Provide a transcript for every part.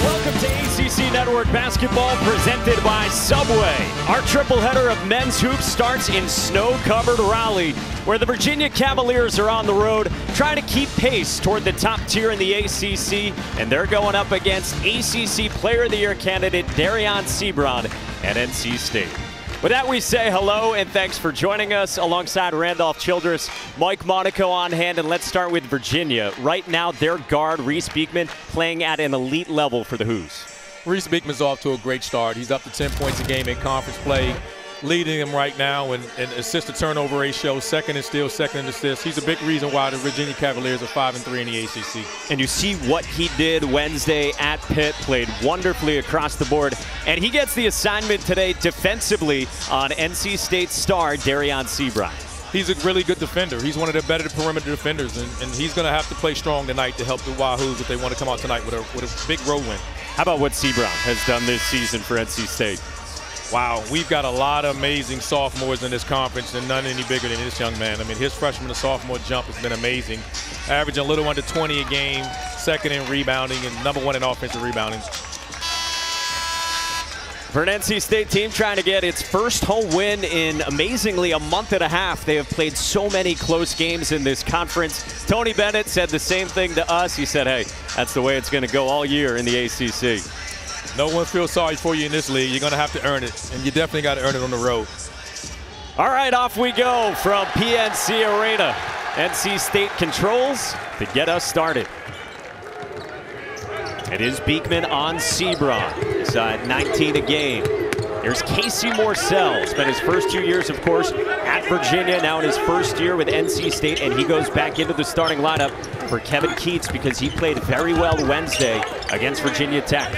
Welcome to ACC Network Basketball presented by Subway. Our triple-header of men's hoops starts in snow-covered Raleigh, where the Virginia Cavaliers are on the road trying to keep pace toward the top tier in the ACC, and they're going up against ACC Player of the Year candidate Dereon Seabron at NC State. With that, we say hello and thanks for joining us. Alongside Randolph Childress, Mike Monaco on hand, and let's start with Virginia. Right now, their guard, Reese Beekman, playing at an elite level for the Hoos. Reese Beekman's off to a great start. He's up to 10 points a game in conference play, leading them right now in assist-to-turnover ratio, second in steals, second in assists. He's a big reason why the Virginia Cavaliers are 5-3 in the ACC. And you see what he did Wednesday at Pitt, played wonderfully across the board, and he gets the assignment today defensively on NC State star Dereon Seabron. He's a really good defender. He's one of the better perimeter defenders, and he's going to have to play strong tonight to help the Wahoos if they want to come out tonight with a big road win. How about what Seabron has done this season for NC State? Wow, we've got a lot of amazing sophomores in this conference, and none any bigger than this young man. I mean, his freshman to sophomore jump has been amazing. Averaging a little under 20 a game, second in rebounding, and #1 in offensive rebounding. For an NC State team trying to get its first home win in amazingly a month and a half, they have played so many close games in this conference. Tony Bennett said the same thing to us. He said, hey, that's the way it's going to go all year in the ACC. No one feels sorry for you in this league. You're going to have to earn it, and you definitely got to earn it on the road. All right, off we go from PNC Arena. NC State controls to get us started. It is Beekman on Seabron. He's 19 a game. There's Casey Morsell. Spent his first 2 years, of course, at Virginia. Now in his first year with NC State, and he goes back into the starting lineup for Kevin Keats because he played very well Wednesday against Virginia Tech.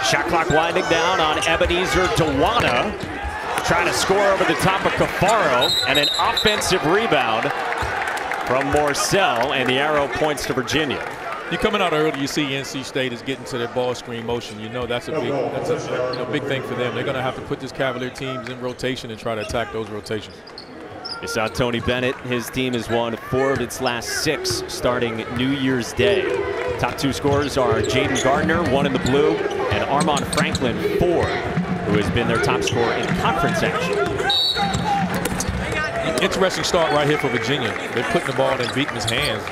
Shot clock winding down on Ebenezer Dewana. Trying to score over the top of Cafaro, and an offensive rebound from Morsell, and the arrow points to Virginia. You're coming out early, you see NC State is getting to their ball screen motion. You know that's a big thing for them. They're going to have to put this Cavalier teams in rotation and try to attack those rotations. You saw Tony Bennett. His team has won 4 of its last 6 starting New Year's Day. Top 2 scorers are Jaden Gardner, 1 in the blue, and Armand Franklin, 4, who has been their top scorer in conference action. Interesting start right here for Virginia. They're putting the ball in Beekman's hands.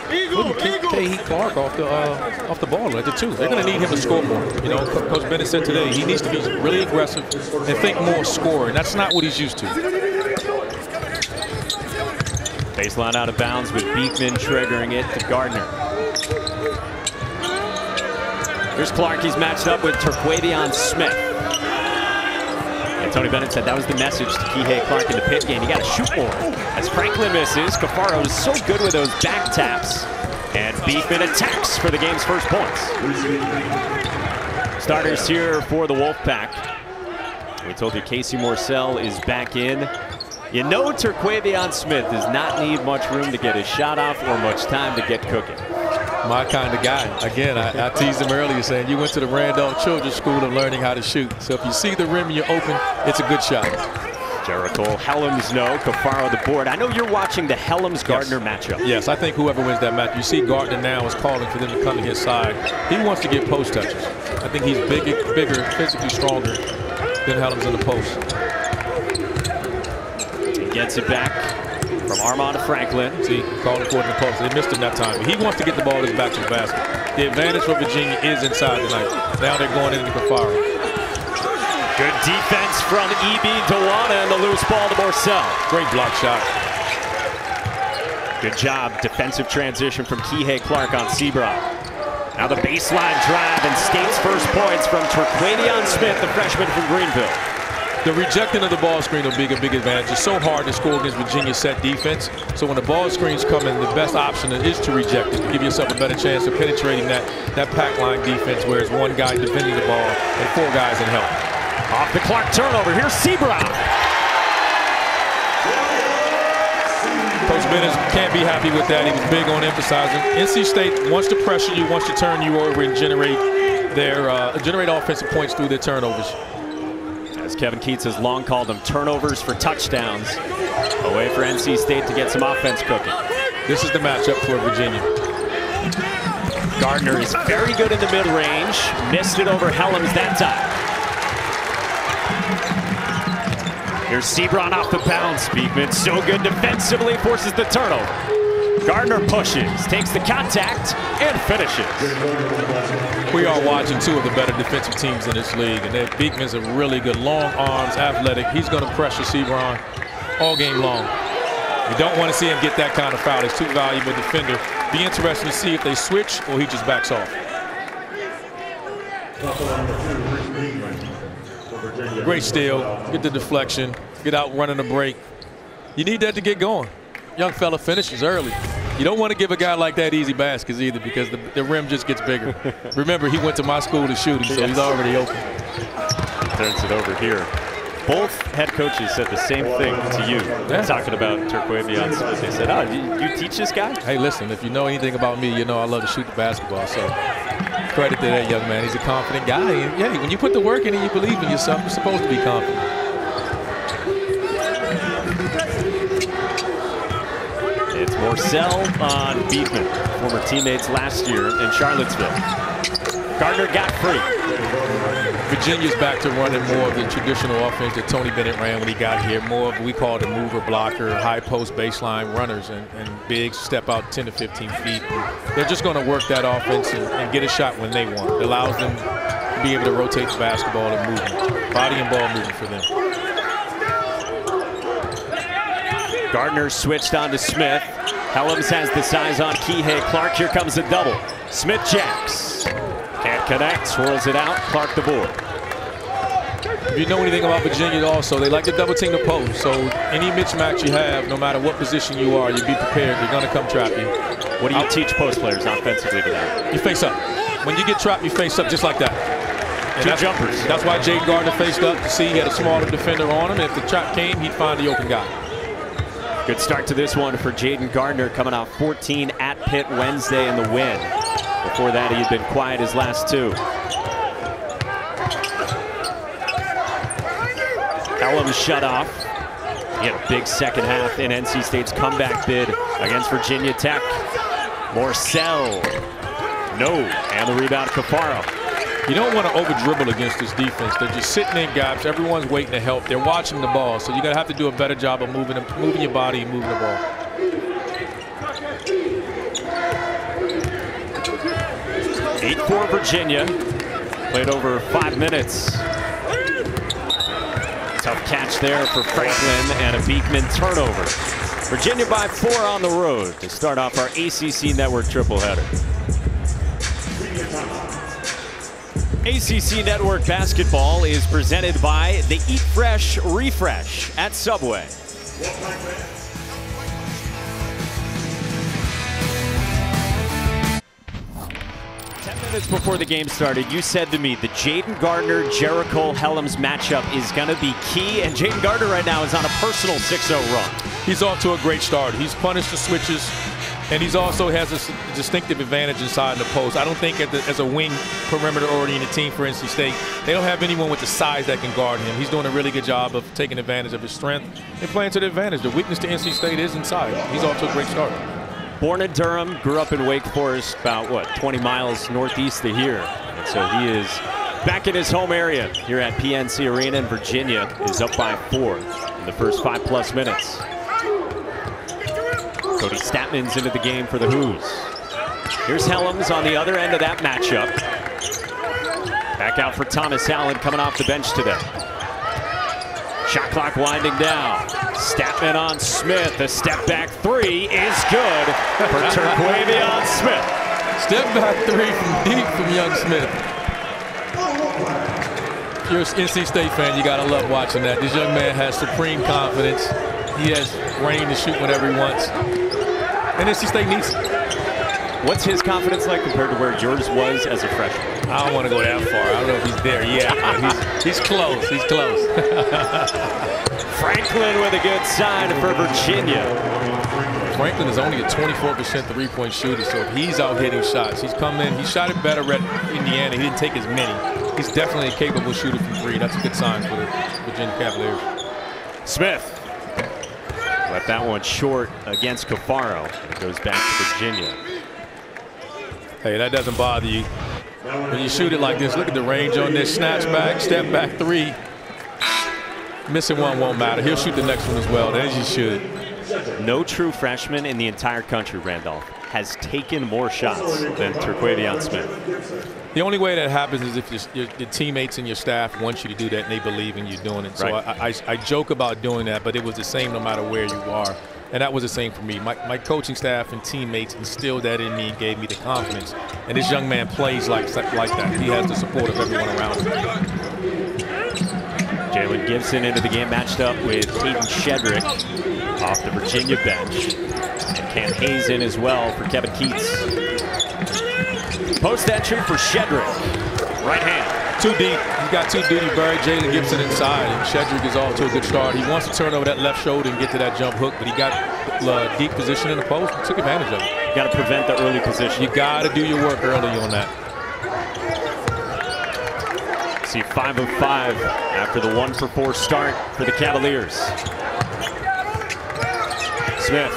K.E. Clark off the ball at the 2. They're going to need him to score more. You know, Coach Bennett said today he needs to be really aggressive and think more score, and that's not what he's used to. Baseline out of bounds with Beekman triggering it to Gardner. Here's Clark. He's matched up with Terquavion Smith. And Tony Bennett said that was the message to Kihei Clark in the Pitt game. You got to shoot more. As Franklin misses, Cafaro is so good with those back taps. And Beekman attacks for the game's first points. Starters here for the Wolfpack. We told you Casey Morsell is back in. You know Terquavion Smith does not need much room to get his shot off or much time to get cooking. My kind of guy. Again, I teased him earlier saying you went to the Randolph Children's School of learning how to shoot. So if you see the rim and you're open, it's a good shot. Jericho Helms, no. Cafaro the board. I know you're watching the Helms-Gardner matchup. Yes, I think whoever wins that match, you see Gardner now is calling for them to come to his side. He wants to get post touches. I think he's bigger, physically stronger than Helms in the post. He gets it back from Armand Franklin. See, calling for it in the post. They missed him that time. He wants to get the ball in his back to the basket. The advantage for Virginia is inside tonight. Now they're going into Cafaro. Good defense from E.B. Dewana, and the loose ball to Morsell. Great block shot. Good job. Defensive transition from Kihei Clark on Seabron. Now the baseline drive and State's first points from Terquavion Smith, the freshman from Greenville. The rejecting of the ball screen will be a big advantage. It's so hard to score against Virginia's set defense. So when the ball screens come in, the best option is to reject it, to give yourself a better chance of penetrating that pack line defense where it's one guy defending the ball and 4 guys in help. Off the clock turnover. Here's Seabron. Coach Bennett can't be happy with that. He was big on emphasizing. NC State wants to pressure you, wants to turn you over and generate offensive points through their turnovers. As Kevin Keats has long called them turnovers for touchdowns. A way for NC State to get some offense cooking. This is the matchup for Virginia. Gardner is very good in the mid-range. Missed it over Helms that time. Here's Sebron off the bounce. Beekman so good defensively, forces the turnover. Gardner pushes, takes the contact, and finishes. We are watching two of the better defensive teams in this league, and Beekman's a really good, long arms, athletic. He's going to pressure Sebron all game long. You don't want to see him get that kind of foul. He's too valuable defender. Be interesting to see if they switch or he just backs off. Great steal, get the deflection, get out running the break. You need that to get going. Young fella finishes early. You don't want to give a guy like that easy baskets either, because the rim just gets bigger. Remember, he went to my school to shoot him, so he's already open. Turns it over here. Both head coaches said the same thing to you. Yeah. Talking about Terquavion Smith. They said, oh, you teach this guy? Hey, listen, if you know anything about me, you know I love to shoot the basketball. So credit to that young man. He's a confident guy. And yeah, when you put the work in and you believe in yourself, you're supposed to be confident. It's Morcell on Beekman, former teammates last year in Charlottesville. Gardner got free. Virginia's back to running more of the traditional offense that Tony Bennett ran when he got here. More of what we call the mover, blocker, high post baseline runners, and bigs step out 10 to 15 feet. They're just going to work that offense and get a shot when they want. It allows them to be able to rotate the basketball and movement. Body and ball movement for them. Gardner switched on to Smith. Helms has the size on Kihei Clark. Here comes the double. Smith jacks. Can't connect, swirls it out. Clark the board. If you know anything about Virginia also, they like to double team the post. So any mismatch you have, no matter what position you are, you be prepared. They're going to come trap you. What do you teach post players offensively to that? You face up. When you get trapped, you face up just like that. And Two jumpers. That's why Jaden Gardner faced up to see he had a smaller defender on him. If the trap came, he'd find the open guy. Good start to this one for Jaden Gardner, coming off 14 at Pitt Wednesday in the win. Before that, he had been quiet his last two. Helms shut off. He had a big second half in NC State's comeback bid against Virginia Tech. Morcell, no, and the rebound Cafaro. You don't want to over-dribble against this defense. They're just sitting in gaps. Everyone's waiting to help. They're watching the ball, so you're going to have to do a better job of moving your body and moving the ball. For Virginia, played over 5 minutes. Tough catch there for Franklin and a Beekman turnover. Virginia by 4 on the road to start off our ACC Network tripleheader. ACC Network basketball is presented by the Eat Fresh Refresh at Subway. 10 minutes before the game started, you said to me the Jaden Gardner, Jericho Helms matchup is going to be key, and Jaden Gardner right now is on a personal 6-0 run. He's off to a great start. He's punished the switches, and he's also has a distinctive advantage inside the post. I don't think as a wing perimeter-oriented team for NC State, they don't have anyone with the size that can guard him. He's doing a really good job of taking advantage of his strength and playing to the advantage. The weakness to NC State is inside. He's off to a great start. Born in Durham, grew up in Wake Forest, about, what, 20 miles northeast of here. And so he is back in his home area here at PNC Arena, and Virginia is up by 4 in the first 5+ minutes. Cody Statman's into the game for the Hoos. Here's Helms on the other end of that matchup. Back out for Thomas Allen coming off the bench today. Shot clock winding down. Statman on Smith. The step back 3 is good for Terquavion Smith. Step back 3 from deep from young Smith. If you're an NC State fan, you gotta love watching that. This young man has supreme confidence. He has reign to shoot whenever he wants. And NC State needs it. What's his confidence like compared to where yours was as a freshman? I don't want to go that far. I don't know if he's there yet, but he's close. He's close. Franklin with a good sign for Virginia. Franklin is only a 24% three-point shooter, so if he's out hitting shots, he's come in. He shot it better at Indiana. He didn't take as many. He's definitely a capable shooter from 3. That's a good sign for the Virginia Cavaliers. Smith left that one short against Cafaro. It goes back to Virginia. Hey, that doesn't bother you. When you shoot it like this, look at the range on this. Snatch back, step back three. Missing one won't matter. He'll shoot the next one as well, as you should. No true freshman in the entire country, Randolph, has taken more shots than Terquavion Smith. The only way that happens is if your teammates and your staff want you to do that and they believe in you doing it. So right. I joke about doing that, but it was the same no matter where you are. And that was the same for me. My coaching staff and teammates instilled that in me and gave me the confidence. And this young man plays like that. He has the support of everyone around him. Jalen Gibson into the game, matched up with Hayden Shedrick off the Virginia bench. And Cam Hayes in as well for Kevin Keats. Post entry for Shedrick. Right hand. Too deep. He's got too deep. He buried Jalen Gibson inside, and Shedrick is off to a good start. He wants to turn over that left shoulder and get to that jump hook, but he got deep position in the post and took advantage of it. You got to prevent the early position. You got to do your work early on that. See 5 of 5 after the 1-for-4 start for the Cavaliers. Smith,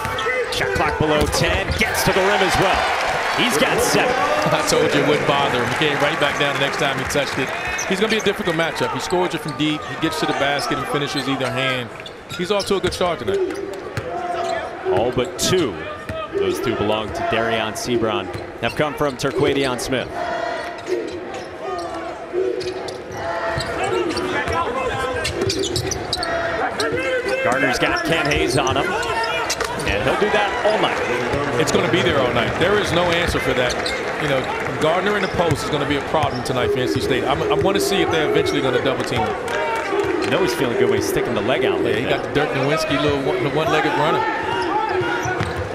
shot clock below 10, gets to the rim as well. He's got 7. I told you it wouldn't bother him. He came right back down the next time he touched it. He's going to be a difficult matchup. He scores it from deep. He gets to the basket and finishes either hand. He's off to a good start tonight. All but 2. Those 2 belong to Darion Sebron. Have come from Terquavion Smith. Gardner's got Cam Hayes on him. And he'll do that all night. It's going to be there all night. There is no answer for that. You know, Gardner in the post is going to be a problem tonight for NC State. I want to see if they're eventually going to double team him. You know he's feeling good when he's sticking the leg out. Yeah, he got the Dirk Nowitzki little one-legged runner.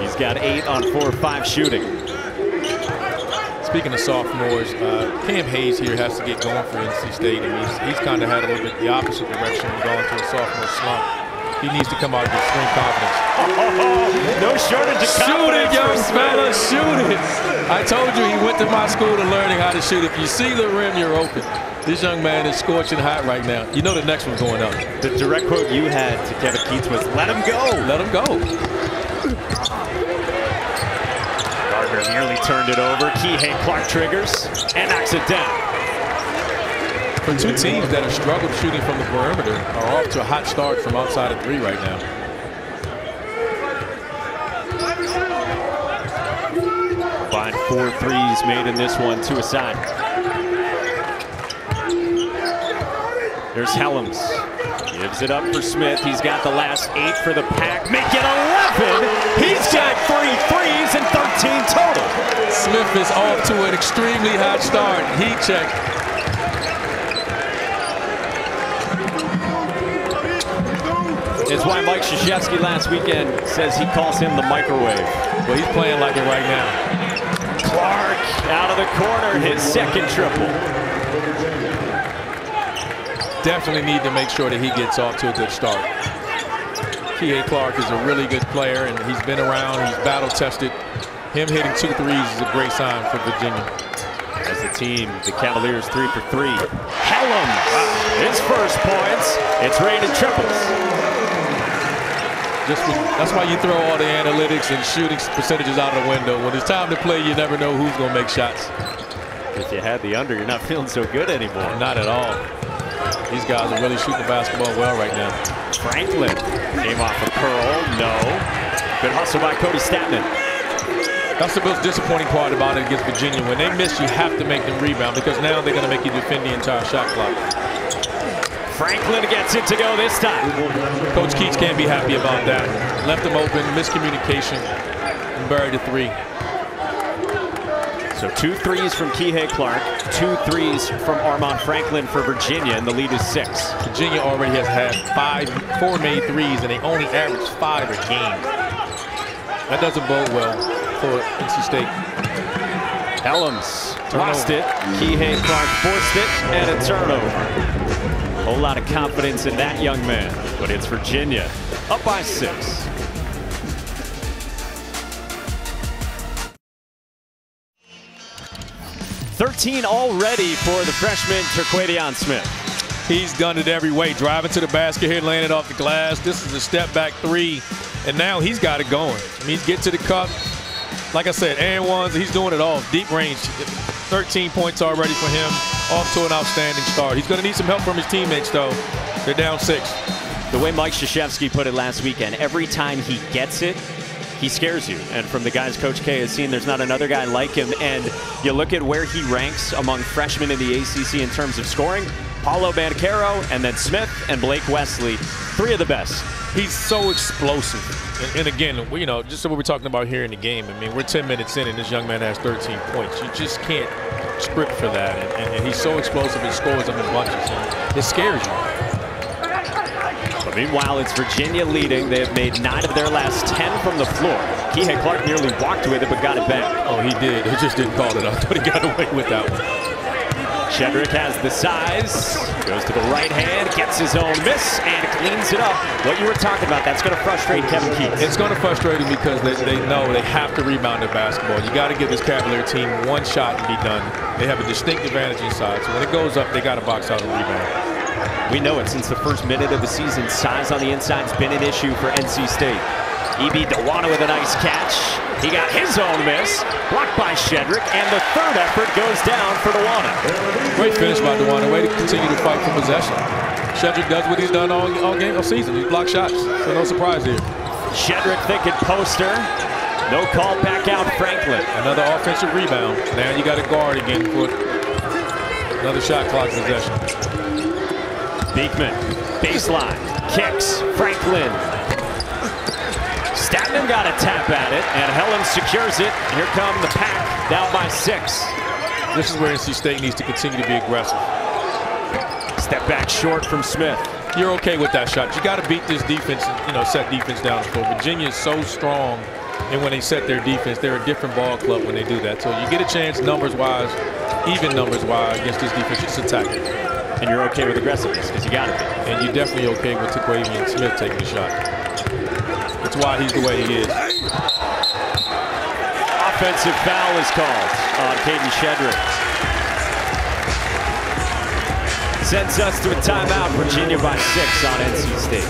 He's got 8 on 4 or 5 shooting. Speaking of sophomores, Cam Hayes here has to get going for NC State. I mean, he's kind of had a little bit the opposite direction and going through a sophomore slump. He needs to come out with extreme confidence. No shortage of confidence. Shoot it, young fella, shoot it. I told you he went to my school to learning how to shoot. If you see the rim, you're open. This young man is scorching hot right now. You know the next one's going up. The direct quote you had to Kevin Keats was, "Let him go." Let him go. Gardner nearly turned it over. Kihei Clark triggers and knocks it down. For 2 teams that have struggled shooting from the perimeter are off to a hot start from outside of 3 right now. Find 4 threes made in this one, 2 aside. There's Helms. Gives it up for Smith. He's got the last 8 for the Pack. Make it 11. He's got 3 threes and 13 total. Smith is off to an extremely hot start. Heat check. It's why Mike Krzyzewski last weekend says he calls him the microwave. Well, he's playing like it right now. Clark out of the corner, his 2nd triple. Definitely need to make sure that he gets off to a good start. Kihei Clark is a really good player, and he's been around, he's battle-tested. Him hitting 2 threes is a great sign for Virginia. As a team, the Cavaliers 3 for 3. Helms, his first points. It's raining triples. That's why you throw all the analytics and shooting percentages out of the window. When it's time to play, you never know who's going to make shots. If you had the under, you're not feeling so good anymore. Not at all. These guys are really shooting the basketball well right now. Franklin came off a curl. No. Good hustle by Cody Statman. That's the most disappointing part about it against Virginia. When they miss, you have to make them rebound because now they're going to make you defend the entire shot clock. Franklin gets it to go this time. Coach Keats can't be happy about that. Left him open, miscommunication, and buried a 3. So 2 threes from Kihei Clark, 2 threes from Armand Franklin for Virginia, and the lead is 6. Virginia already has had 4 made threes, and they only average 5 a game. That doesn't bode well for NC State. Helms lost it. Kihei Clark forced it, and a turnover. A whole lot of confidence in that young man, but it's Virginia up by 6. 13 already for the freshman Terquavion Smith. He's done it every way. Driving to the basket here, laying it off the glass. This is a step back 3, and now he's got it going. I mean, he gets to the cup, Like I said, and ones, he's doing it all. Deep range, 13 points already for him. Off to an outstanding start. He's going to need some help from his teammates, though. They're down 6. The way Mike Krzyzewski put it last weekend, every time he gets it, he scares you. And from the guys Coach K has seen, there's not another guy like him. And you look at where he ranks among freshmen in the ACC in terms of scoring, Paulo Banchero, and then Smith and Blake Wesley, 3 of the best. He's so explosive. And again, you know, just what we're talking about here in the game. I mean, we're 10 minutes in, and this young man has 13 points. You just can't script for that. And he's so explosive and scores them in bunches. And it scares you. But meanwhile, it's Virginia leading. They have made 9 of their last 10 from the floor. Kihei Clark nearly walked with it, but got it back. Oh, he did. He just didn't call it up, but he got away with that one. Shedrick has the size, goes to the right hand, gets his own miss, and cleans it up. What you were talking about, that's going to frustrate Kevin Keats. It's going to frustrate him because they know they have to rebound their basketball. You got to give this Cavalier team one shot and be done. They have a distinct advantage inside, so when it goes up, they got to box out and rebound. We know it since the first minute of the season. Size on the inside has been an issue for NC State. E.B. Dewana with a nice catch. He got his own miss, blocked by Shedrick, and the third effort goes down for Dewana. Great finish by Dewana. Way to continue to fight for possession. Shedrick does what he's done all game, all season. He blocks shots, so no surprise here. Shedrick thinking poster. No call, back out Franklin. Another offensive rebound. Now you got to guard again for another shot clock possession. Beekman, baseline, kicks, Franklin. Statman got a tap at it, and Helen secures it. Here come the Pack, down by 6. This is where NC State needs to continue to be aggressive. Step back short from Smith. You're okay with that shot. You got to beat this defense, you know, set defense down the floor. Virginia is so strong, and when they set their defense, they're a different ball club when they do that. So you get a chance numbers-wise, even numbers-wise, against this defense, just attack it. And you're okay with aggressiveness, because you got to be. And you're definitely okay with Taquavian Smith taking the shot. That's why he's the way he is. Offensive foul is called on Caden Shedrick. Sends us to a timeout. Virginia by 6 on NC State.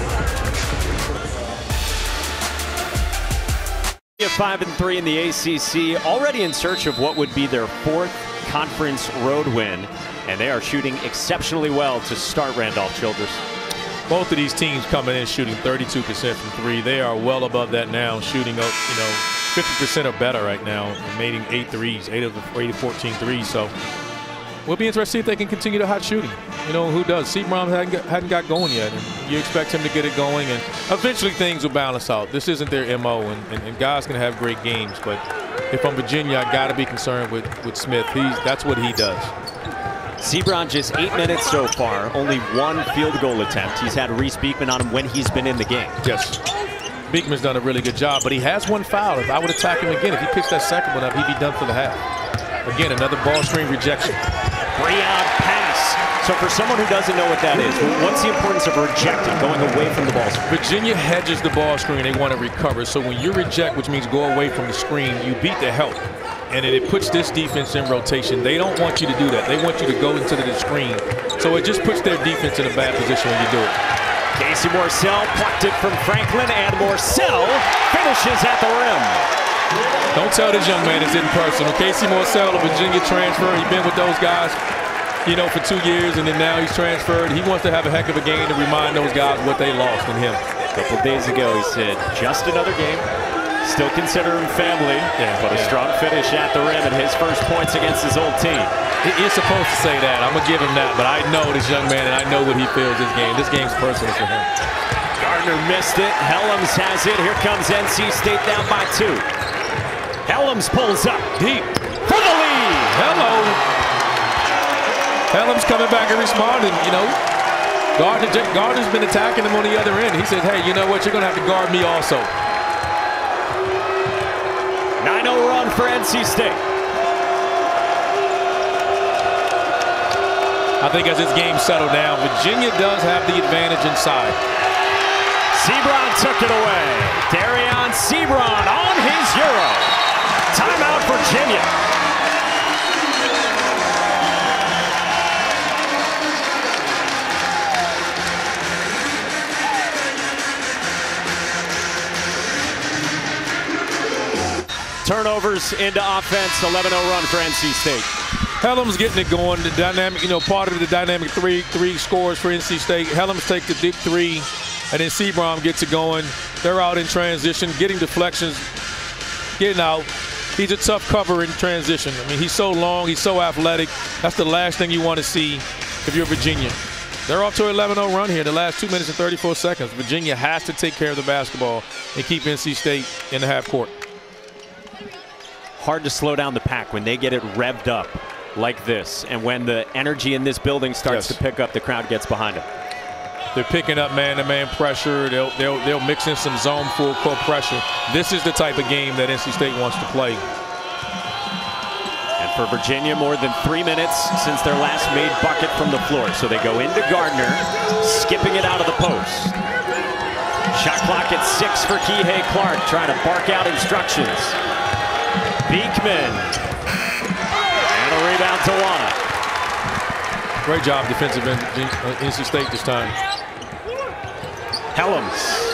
5-3 in the ACC, already in search of what would be their 4th conference road win, and they are shooting exceptionally well to start Randolph-Childress. Both of these teams coming in shooting 32% from 3. They are well above that now, shooting up, 50% or better right now, and making 8 threes, 8 of 14 threes. So we'll be interested to see if they can continue the hot shooting. You know, who does? Sebron hadn't got going yet, and you expect him to get it going, and eventually things will balance out. This isn't their MO, and guys can have great games, but if I'm Virginia, I got to be concerned with Smith. That's what he does. Sebron just 8 minutes so far, only 1 field goal attempt. He's had Reese Beekman on him when he's been in the game. Yes, Beekman's done a really good job, but he has 1 foul. If I would attack him again, if he picks that second one up, he'd be done for the half. Again, another ball screen rejection. Breon pass. So for someone who doesn't know what that is, what's the importance of rejecting, going away from the ball screen? Virginia hedges the ball screen. They want to recover. So when you reject, which means go away from the screen, you beat the help. And it puts this defense in rotation. They don't want you to do that. They want you to go into the screen. So it just puts their defense in a bad position when you do it. Casey Morsell plucked it from Franklin, and Morsell finishes at the rim. Don't tell this young man it's in personal. Casey Morsell, a Virginia transfer. He's been with those guys, for 2 years, and then now he's transferred. He wants to have a heck of a game to remind those guys what they lost in him. A couple days ago, he said, just another game. Still consider him family, but a strong finish at the rim and his first points against his old team. He's supposed to say that. I'm going to give him that, but I know this young man, and I know what he feels this game. This game's personal for him. Gardner missed it. Helms has it. Here comes NC State down by 2. Helms pulls up deep for the lead. Hello. Helms coming back and responding, Gardner's been attacking him on the other end. He says, hey, you know what? You're going to have to guard me also. 9-0 run for NC State. I think as this game settled down, Virginia does have the advantage inside. Sebron took it away. Darion Sebron on his Euro. Timeout, Virginia. turnovers into offense. 11-0 run for NC State. Hellum's getting it going. The dynamic, part of the dynamic three scores for NC State. Hellum's take the deep three, and then Sebrom gets it going. They're out in transition, getting deflections, getting out. He's a tough cover in transition. I mean, he's so long, he's so athletic. That's the last thing you want to see if you're Virginia. They're off to an 11-0 run here in the last 2 minutes and 34 seconds. Virginia has to take care of the basketball and keep NC State in the half court. Hard to slow down the Pack when they get it revved up like this, and when the energy in this building starts to pick up, the crowd gets behind them. They're picking up man-to-man pressure. They'll mix in some zone full court pressure. This is the type of game that NC State wants to play. And for Virginia, more than 3 minutes since their last made bucket from the floor. So they go into Gardner, skipping it out of the post. Shot clock at 6 for Kihei Clark, trying to bark out instructions. Beekman. And a rebound to Wana. Great job defensive in NC State this time. Hellums.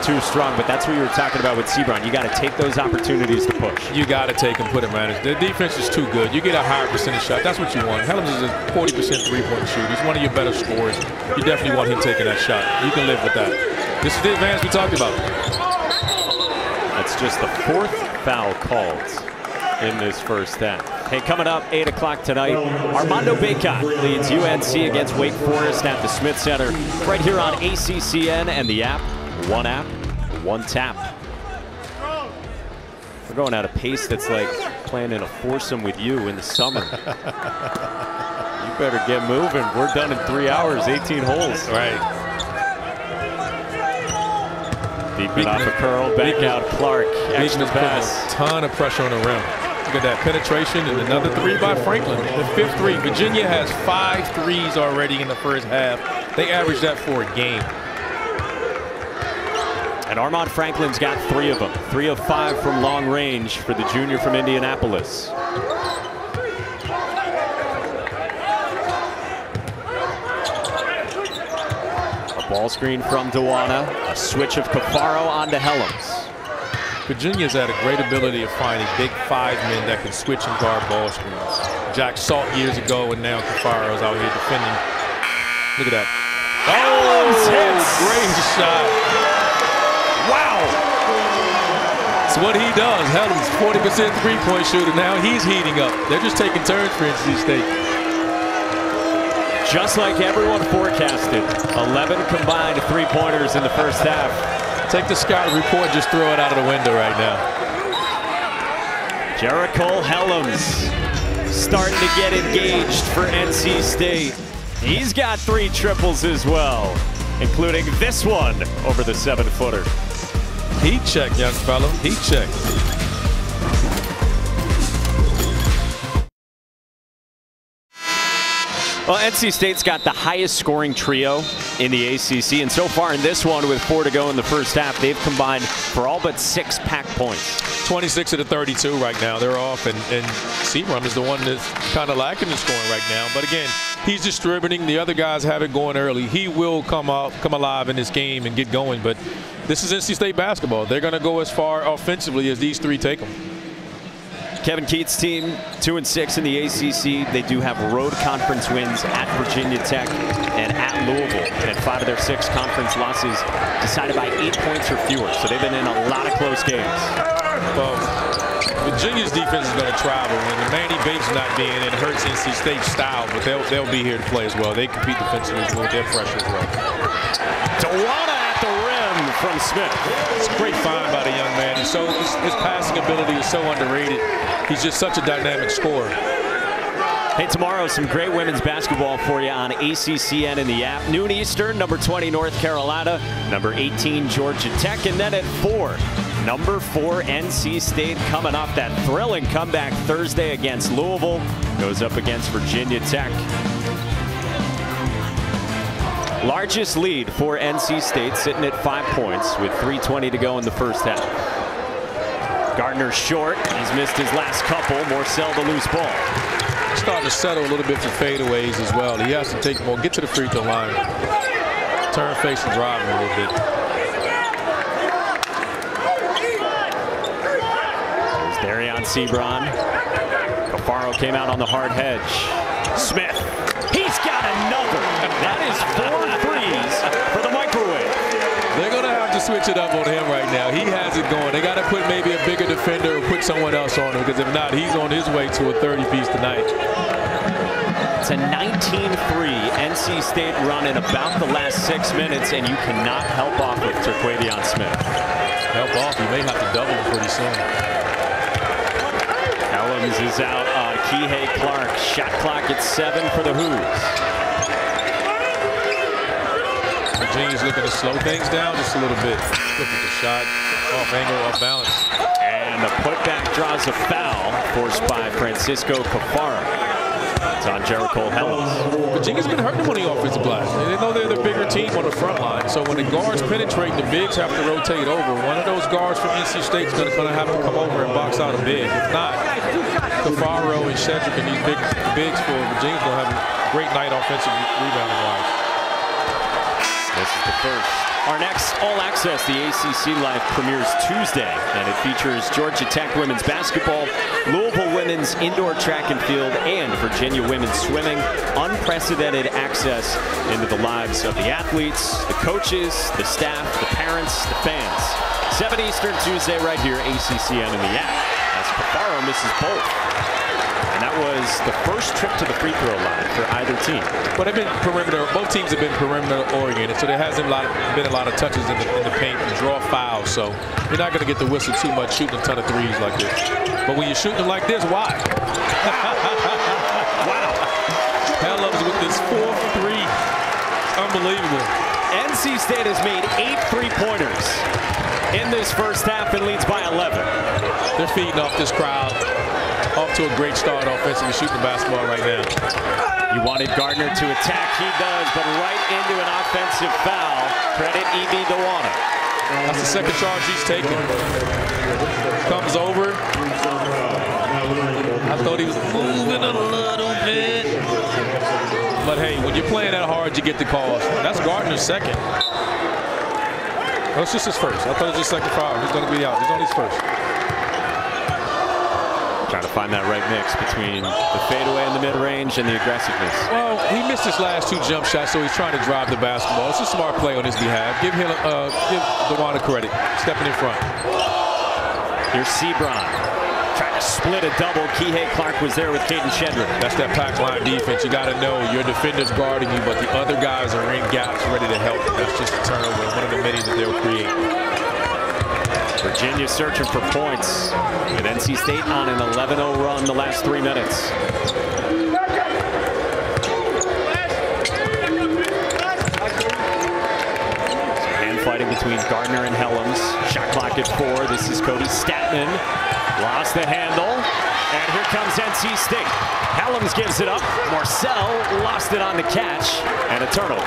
Too strong, but that's what you were talking about with Sebron. You got to take those opportunities to push. You got to take them, put them at it. The defense is too good. You get a higher percentage shot. That's what you want. Hellums is a 40% three-point shooter. He's one of your better scorers. You definitely want him taking that shot. You can live with that. This is the advantage we talked about. That's just the 4th foul called in this first half. Hey, coming up, 8 o'clock tonight, Armando Bacot leads UNC against Wake Forest at the Smith Center, right here on ACCN and the app. One app, one tap. We're going at a pace that's like playing in a foursome with you in the summer. You better get moving. We're done in 3 hours, 18 holes. Right. Deep it off a curl, back out Clark. Extra pass. A ton of pressure on the rim. Look at that penetration and another 3 by Franklin. The 5th three. Virginia has 5 threes already in the first half. They averaged that for a game. And Armand Franklin's got 3 of them. 3 of 5 from long range for the junior from Indianapolis. A ball screen from Dewana. A switch of Cafaro onto Hellums. Virginia's had a great ability of finding big 5 men that can switch and guard ball screens. Jack Salt years ago, and now Cafaro's out here defending. Look at that. Oh, great shot. Wow. It's what he does. Hellums, 40% three-point shooter. Now he's heating up. They're just taking turns for NC State. Just like everyone forecasted, 11 combined three-pointers in the first half. Take the scout report, just throw it out of the window right now. Jericho Hellums starting to get engaged for NC State. He's got 3 triples as well, including this one over the 7-footer. Heat check, young fellow. Heat check. Well, NC State's got the highest scoring trio in the ACC, and so far in this one, with 4 to go in the first half, they've combined for all but 6 pack points. 26 of the 32 right now. They're off, and Sebrum is the one that's kind of lacking in scoring right now. But again, he's distributing. The other guys have it going early. He will come alive in this game and get going. But this is NC State basketball. They're going to go as far offensively as these 3 take them. Kevin Keatts' team, 2-6 in the ACC. They do have road conference wins at Virginia Tech and at Louisville. And 5 of their 6 conference losses decided by 8 points or fewer. So they've been in a lot of close games. Well, Virginia's defense is going to travel. When Manny Bates not being in, it hurts NC State's style, but they'll be here to play as well. They compete defensively with their pressure as well. Dewana at the rim from Smith. It's a great find by the young man. His passing ability is so underrated. He's just such a dynamic scorer. Hey, tomorrow, some great women's basketball for you on ACCN and the app. Noon Eastern, number 20, North Carolina. Number 18, Georgia Tech. And then at 4, number 4, NC State, coming off that thrilling comeback Thursday against Louisville. Goes up against Virginia Tech. Largest lead for NC State, sitting at 5 points with 3:20 to go in the first half. Gardner short. He's missed his last couple. Morcell the loose ball. Starting to settle a little bit for fadeaways as well. He has to take more, get to the free throw line, turn, face, and drive him a little bit. There's Darion Sebron. Cafaro came out on the hard hedge. Smith. He's got another. That is 4 threes for the microwave. They're going to have to switch it up on him right now. He has it going. They got to put maybe a bigger defender or put someone else on him, because if not, he's on his way to a 30-piece tonight. It's a 19-3 NC State run in about the last 6 minutes, and you cannot help off with Terquavion Smith. Help off. You may have to double him pretty soon. Ellens is out on Kihei Clark. Shot clock at 7 for the Hoos. Virginia's looking to slow things down just a little bit. Look at the shot. Off angle, off balance. And the putback draws a foul forced by Francisco Cafaro. It's on Jericho Hellens. Virginia's been hurting them on the offensive glass. They know they're the bigger team on the front line. So when the guards penetrate, the bigs have to rotate over. One of those guards from NC State is going to have to come over and box out a big. If not, Cafaro and Shedrick and these bigs for Virginia's going to have a great night offensive rebounding wise. This is the first. Our next All Access, the ACC Live, premieres Tuesday, and it features Georgia Tech women's basketball, Louisville women's indoor track and field, and Virginia women's swimming. Unprecedented access into the lives of the athletes, the coaches, the staff, the parents, the fans. 7 Eastern Tuesday right here, ACCN in the app, as Cafaro misses both. And that was the first trip to the free throw line for either team. But they've been perimeter. Both teams have been perimeter oriented, so there hasn't been a lot of touches in the paint and draw fouls. So you're not going to get the whistle too much shooting a ton of threes like this. But when you're shooting them like this, why? Wow. Hellens with this 4th three. Unbelievable. NC State has made 8 3-pointers in this first half and leads by 11. They're feeding off this crowd. Off to a great start offensively shooting the basketball right now. You wanted Gardner to attack. He does, but right into an offensive foul. Credit E.B. Dewana. That's the second charge he's taken. Comes over. I thought he was moving a little bit. But hey, when you're playing that hard, you get the calls. That's Gardner's second. Oh, it's just his first. I thought it was his second foul. He's going to be out. He's on his first. Trying to find that right mix between the fadeaway and the mid-range and the aggressiveness. Well, he missed his last 2 jump shots, so he's trying to drive the basketball. It's a smart play on his behalf. Give Dewana credit, stepping in front. Here's Sebron. Trying to split a double. Kihei Clark was there with Caden Shedrick. That's that pack line defense. You got to know your defender's guarding you, but the other guys are in gaps ready to help. That's just a turnover, one of the many that they'll create. Virginia searching for points, with NC State on an 11-0 run the last 3 minutes. Hand fighting between Gardner and Hellens. Shot clock at 4. This is Cody Statman. Lost the handle, and here comes NC State. Hellens gives it up. Marcel lost it on the catch, and a turnover.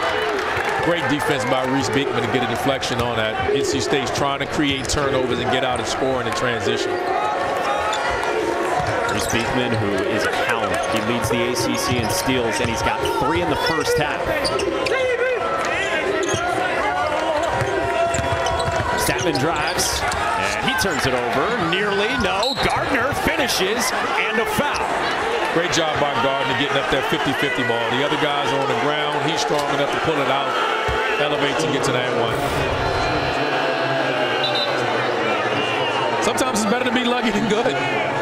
Great defense by Reese Beekman to get a deflection on that. NC State's trying to create turnovers and get out and score in the transition. Reese Beekman, who is a hound. He leads the ACC in steals, and he's got 3 in the first half. Statman drives, and he turns it over. Nearly, no. Gardner finishes, and a foul. Great job by Gardner getting up that 50-50 ball. The other guys are on the ground. He's strong enough to pull it out, elevates and gets an and one. Sometimes it's better to be lucky than good.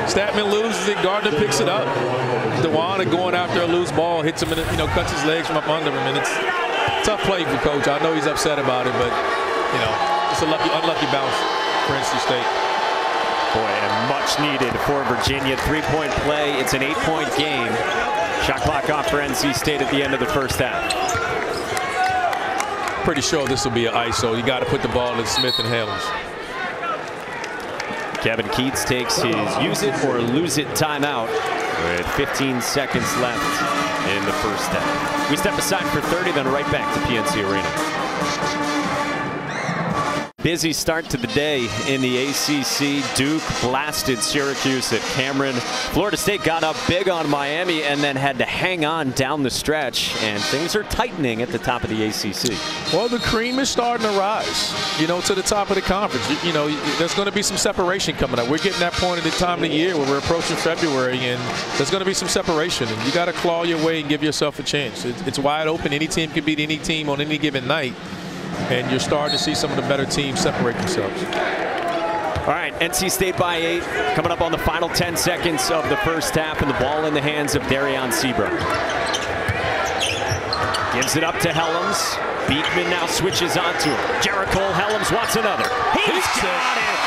Statman loses it, Gardner picks it up. Dewana going after a loose ball, hits him, and cuts his legs from up under him, and it's a tough play for Coach. I know he's upset about it, but it's a unlucky bounce for NC State. Boy, and much needed for Virginia. 3-point play. It's an 8-point game. Shot clock off for NC State at the end of the first half. Pretty sure this will be an ISO. You got to put the ball in Smith and Hellens. Kevin Keats takes his use it or lose it timeout with 15 seconds left in the first half. We step aside for 30, then right back to PNC Arena. Busy start to the day in the ACC. Duke blasted Syracuse at Cameron. Florida State got up big on Miami and then had to hang on down the stretch. And things are tightening at the top of the ACC. Well, the cream is starting to rise, to the top of the conference. There's going to be some separation coming up. We're getting that point at the time of the year where we're approaching February, and there's going to be some separation. And you got to claw your way and give yourself a chance. It's wide open. Any team can beat any team on any given night. And you're starting to see some of the better teams separate themselves. All right, NC State by 8, coming up on the final 10 seconds of the first half, and the ball in the hands of Darion Seabrook. Gives it up to Helms. Beekman now switches onto him. Jericho Helms wants another. He's got it!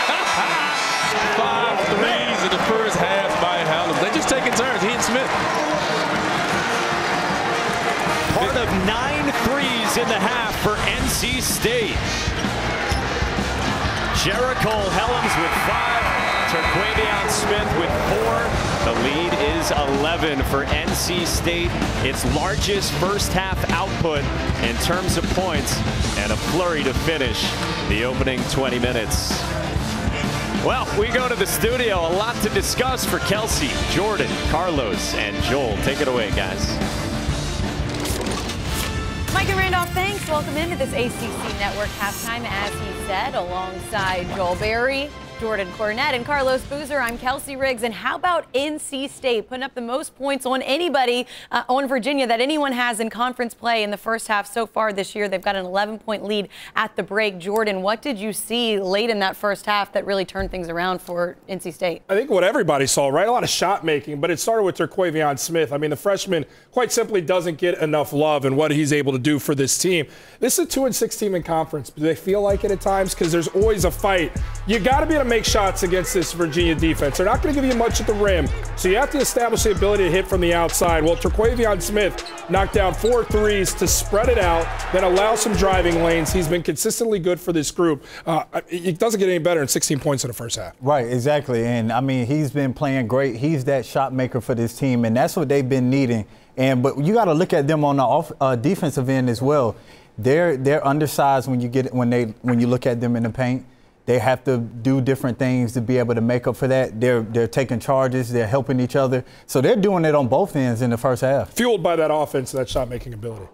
5 threes in the first half by Helms. They're just taking turns, he and Smith. Part of 9 threes in the half for NC State. Jericho Helms with 5, Terquavion Smith with 4. The lead is 11 for NC State. Its largest first half output in terms of points, and a flurry to finish the opening 20 minutes. Well, we go to the studio. A lot to discuss for Kelsey, Jordan, Carlos, and Joel. Take it away, guys. Mike and Randolph, thanks. Welcome into this ACC Network halftime, as he said, alongside Joel Berry, Jordan Cornette, and Carlos Boozer. I'm Kelsey Riggs. And how about NC State putting up the most points on anybody on Virginia that anyone has in conference play in the first half so far this year? They've got an 11-point lead at the break. Jordan, what did you see late in that first half that really turned things around for NC State? I think what everybody saw, right? A lot of shot making, but it started with Terquavion Smith. I mean, the freshman quite simply doesn't get enough love in what he's able to do for this team. This is a 2-6 team in conference. Do they feel like it at times? Because there's always a fight. You got to be able to make shots against this Virginia defense. They're not going to give you much at the rim, so you have to establish the ability to hit from the outside. Well, Terquavion Smith knocked down 4 threes to spread it out, then allow some driving lanes. He's been consistently good for this group. It doesn't get any better than 16 points in the first half. Right, exactly. And, I mean, he's been playing great. He's that shot maker for this team, and that's what they've been needing. But you got to look at them on the defensive end as well. They're undersized when you look at them in the paint. They have to do different things to be able to make up for that. They're taking charges. They're helping each other. So they're doing it on both ends in the first half. Fueled by that offense and that shot-making ability.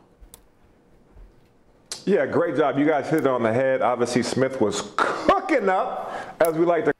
Yeah, great job. You guys hit it on the head. Obviously, Smith was cooking up, as we like to.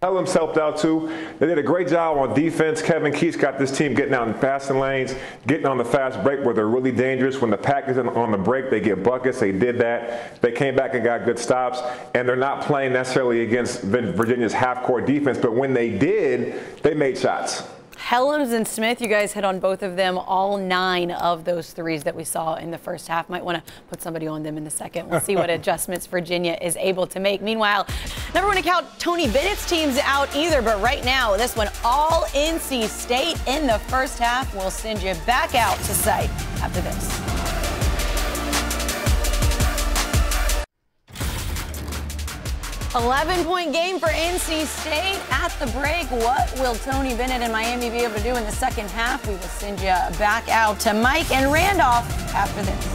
Helms helped out too. They did a great job on defense. Kevin Keats got this team getting out in passing lanes, getting on the fast break where they're really dangerous. When the pack is on the break, they get buckets. They did that. They came back and got good stops. And they're not playing necessarily against Virginia's half-court defense, but when they did, they made shots. Helms and Smith, you guys hit on both of them, all 9 of those threes that we saw in the first half. Might want to put somebody on them in the second. We'll see what adjustments Virginia is able to make. Meanwhile, never want to count Tony Bennett's teams out either, but right now, this one all NC State in the first half. We'll send you back out to site after this. $11-point game for NC State at the break. What will Tony Bennett and Miami be able to do in the second half? We will send you back out to Mike and Randolph after this.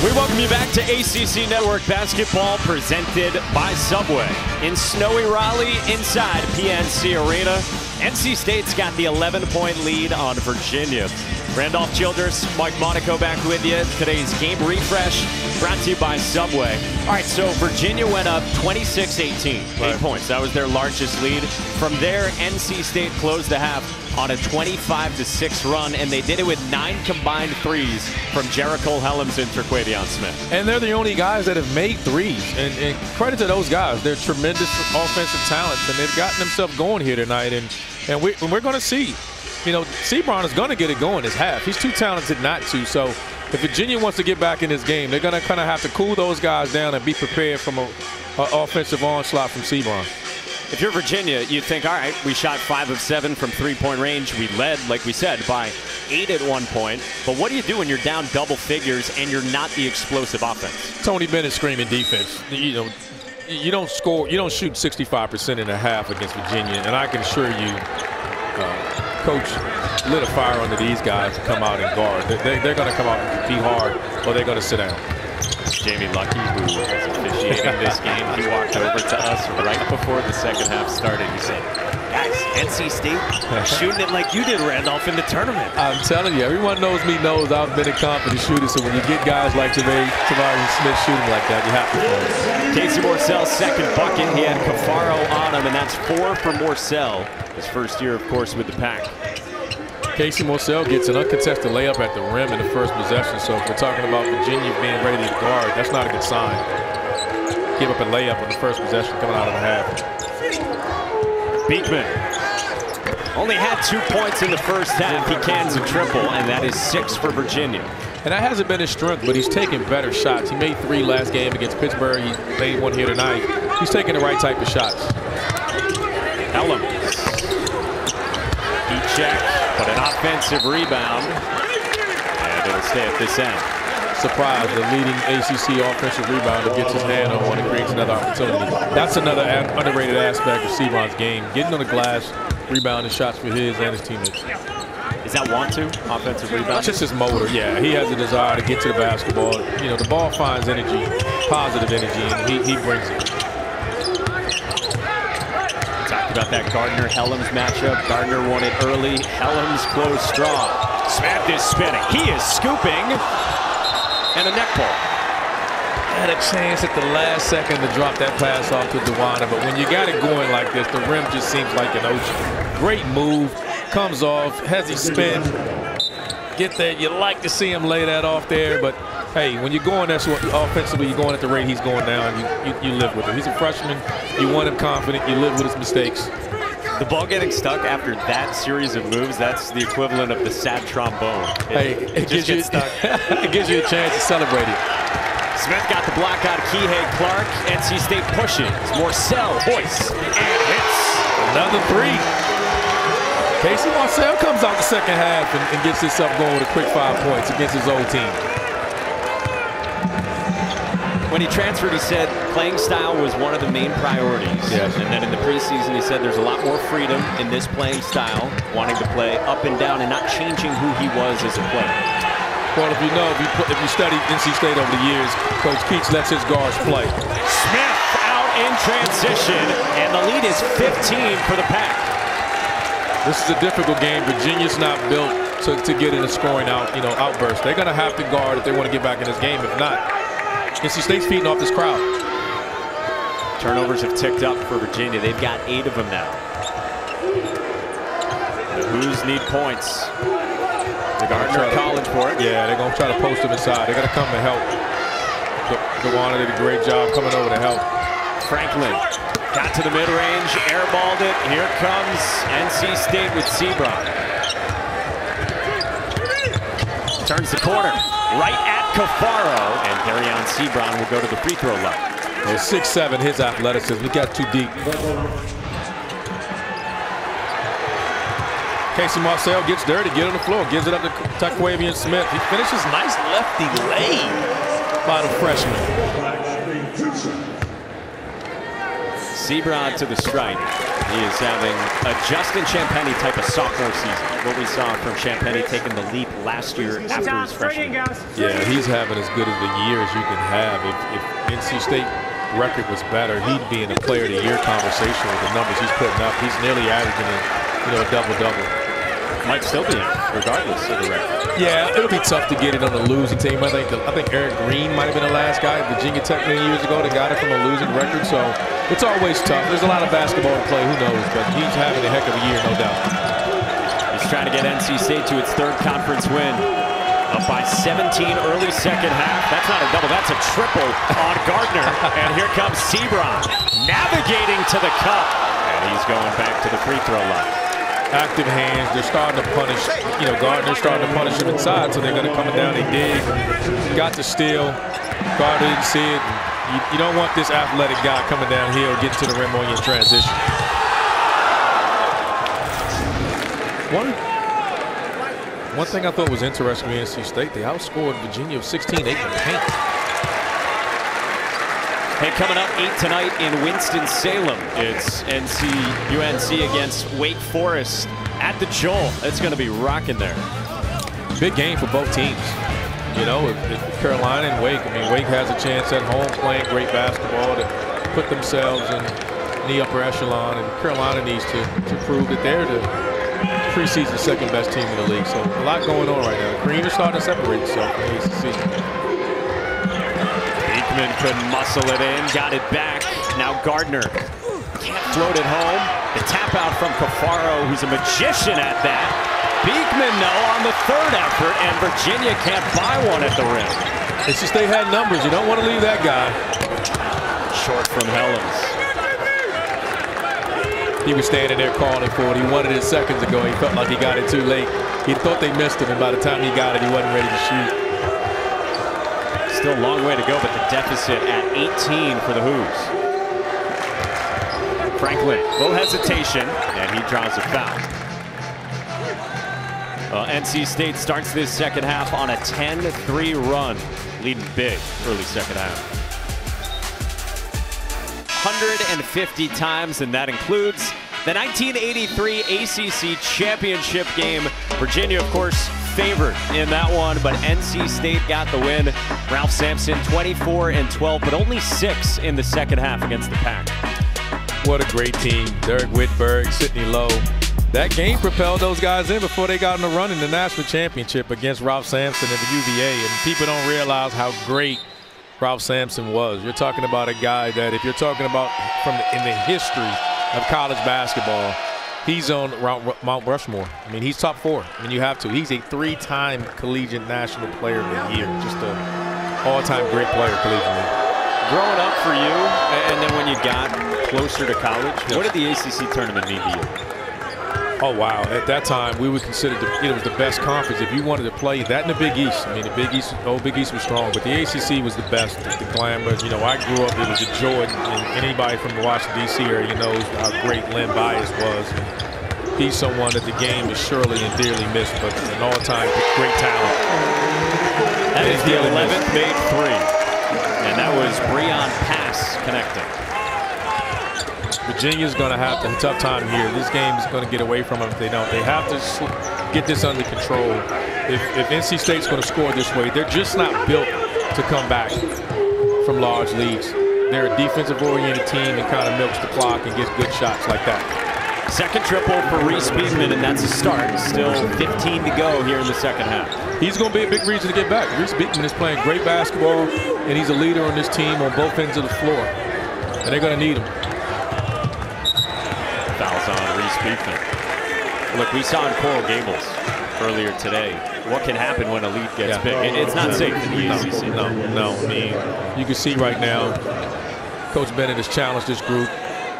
We welcome you back to ACC Network Basketball presented by Subway. In snowy Raleigh, inside PNC Arena, NC State's got the 11-point lead on Virginia. Randolph Childers, Mike Monaco back with you. Today's game refresh brought to you by Subway. All right, so Virginia went up 26-18, 8 points. That was their largest lead. From there, NC State closed the half on a 25-6 run, and they did it with 9 combined threes from Jericho Helms and Terquavion Smith. And they're the only guys that have made threes. And credit to those guys. They're tremendous offensive talents, and they've gotten themselves going here tonight. And we're going to see. Seabron is going to get it going this half. He's too talented not to. So if Virginia wants to get back in this game, they're going to kind of have to cool those guys down and be prepared from an offensive onslaught from Seabron. If you're Virginia, you'd think, all right, we shot 5 of 7 from three-point range. We led, like we said, by 8 at one point. But what do you do when you're down double figures and you're not the explosive offense? Tony Bennett screaming defense. You don't score, you don't shoot 65% in a half against Virginia, and I can assure you, Coach lit a fire under these guys to come out and guard. They're going to come out be hard, or they're going to sit down. Jamie Lucky, who was officiating this game, he walked over to us right before the second half started. He said, guys, NC State shooting it like you did, Randolph, in the tournament. I'm telling you, everyone knows me knows I've been a confident shooter, so when you get guys like Cavaliers Smith shooting like that, you have to play. Casey Morcell's second bucket. He had Cafaro on him, and that's 4 for Morcell. His first year, of course, with the Pack. Casey Morcell gets an uncontested layup at the rim in the first possession. So if we're talking about Virginia being ready to guard, that's not a good sign. Give up a layup on the first possession coming out of the half. Beekman only had 2 points in the first half. He cans a triple, and that is 6 for Virginia. And that hasn't been his strength, but he's taking better shots. He made 3 last game against Pittsburgh. He made 1 here tonight. He's taking the right type of shots. Elam. He checked. But an offensive rebound, and it'll stay at this end. Surprise, the leading ACC offensive rebounder gets his hand on one and creates another opportunity. That's another underrated aspect of Sebron's game. Getting on the glass, rebounding shots for his and his teammates. Is that want to, offensive rebound? Just his motor, yeah. He has a desire to get to the basketball. You know, the ball finds energy, positive energy, and he brings it. About that Gardner-Helms matchup. Gardner won it early. Helms closed strong. Smith is spinning. He is scooping. And a neck ball. Had a chance at the last second to drop that pass off to Dewana, but when you got it going like this, the rim just seems like an ocean. Great move. Comes off. Has he spin. Get there. You like to see him lay that off there, but hey, when you're going that's what offensively, you're going at the rate he's going down, you live with it. He's a freshman. You want him confident. You live with his mistakes. The ball getting stuck after that series of moves, that's the equivalent of the sad trombone. It just gets stuck. It gives you a chance to celebrate it. Smith got the block on Kihei Clark. NC State pushes. Morcell hoists and hits. Another 3. Casey Morcell comes out the second half and gets this up going with a quick 5 points against his old team. When he transferred, he said playing style was one of the main priorities. Yes. And then in the preseason, he said there's a lot more freedom in this playing style, wanting to play up and down and not changing who he was as a player. Well, if you know, if you studied NC State over the years, Coach Keats lets his guards play. Smith out in transition, and the lead is 15 for the Pack. This is a difficult game. Virginia's not built to get in a scoring outburst. They're going to have to guard if they want to get back in this game. If not, NC State's feeding off this crowd. Turnovers have ticked up for Virginia. They've got 8 of them now. The Who's need points. Gardner calling for it. Yeah, they're going to try to post him inside. They're going to come to help. Dewana did a great job coming over to help. Franklin got to the mid-range, airballed it. Here comes NC State with Sebron. Turns the corner, right at Cafaro, and Darion Sebron will go to the free throw line. Well, 6'7", his athleticism. He got too deep. Casey Morcell gets dirty, get on the floor, gives it up to Taquavian Smith. He finishes nice lefty lane by the freshman. Sebron to the strike. He is having a Justin Champagnie type of sophomore season. What we saw from Champagnie taking the leap last year after his freshman year. Yeah, he's having as good as the year as you can have. If NC State record was better, he'd be in the player of the year conversation with the numbers he's putting up. He's nearly averaging a double-double. Might still be in, regardless of the record. Yeah, it'll be tough to get it on a losing team. I think Eric Green might have been the last guy at Virginia Tech many years ago that got it from a losing record. So it's always tough. There's a lot of basketball to play. Who knows? But he's having a heck of a year, no doubt. He's trying to get NC State to its 3rd conference win. Up by 17 early second half. That's not a double. That's a triple on Gardner. And here comes Sebron navigating to the cup. And he's going back to the free throw line. Active hands, they're starting to punish, Gardner's starting to punish him inside, so they're going to come down, they dig, got to steal, Gardner didn't see it. You don't want this athletic guy coming downhill, getting to the rim on your transition. One thing I thought was interesting with NC State, they outscored Virginia 16-8 in the paint. Hey, coming up 8 tonight in Winston-Salem, it's UNC against Wake Forest at the Joel. It's going to be rocking there. Big game for both teams. You know, if Carolina and Wake, I mean, Wake has a chance at home playing great basketball to put themselves in the upper echelon, and Carolina needs to prove that they're the preseason second best team in the league. So a lot going on right now. Green is starting to separate itself from the ACC. Beekman couldn't muscle it in, got it back. Now Gardner can't float it home. The tap out from Cafaro, who's a magician at that. Beekman, though, on the third effort, and Virginia can't buy one at the rim. It's just they had numbers. You don't want to leave that guy. Short from Helms. He was standing there calling for it. He wanted it seconds ago. He felt like he got it too late. He thought they missed him, and by the time he got it, he wasn't ready to shoot. Still a long way to go, but the deficit at 18 for the Hoos. Franklin, low hesitation, and he draws a foul. NC State starts this second half on a 10-3 run, leading big early second half. 150 times, and that includes the 1983 ACC championship game. Virginia, of course, favored in that one, but NC State got the win. Ralph Sampson 24-12, but only 6 in the second half against the Pack. What a great team. Derek Whitberg, Sidney Lowe. That game propelled those guys in before they got in the run in the national championship against Ralph Sampson and the UVA. And people don't realize how great Ralph Sampson was. You're talking about a guy that, if you're talking about in the history of college basketball, he's on Mount Rushmore. I mean, he's top 4. I mean, you have to. He's a 3-time collegiate national player of the year. Just an all-time great player collegiately. Growing up for you, and then when you got closer to college, what did the ACC tournament mean to you? Oh, wow. At that time, we would consider it was the best conference. If you wanted to play that in the Big East, I mean, the Big East was strong, but the ACC was the best, the glamour. You know, I grew up, it was a joy, and anybody from the Washington, D.C. area knows how great Len Bias was. And he's someone that the game is surely and dearly missed, but an all-time great talent. That is the 11th made 3, and that was Breon Pass connecting. Virginia's going to have a tough time here. This game is going to get away from them if they don't. They have to get this under control. If NC State's going to score this way, they're just not built to come back from large leads. They're a defensive-oriented team and kind of milks the clock and gets good shots like that. Second triple for Reese Beekman, and that's a start. Still 15 to go here in the second half. He's going to be a big reason to get back. Reese Beekman is playing great basketball, and he's a leader on this team on both ends of the floor. And they're going to need him. Fouls on Reese Beekman. Look, we saw in Coral Gables earlier today what can happen when a lead gets big. It's not safe in the ACC. No. I mean, you can see right now, Coach Bennett has challenged this group.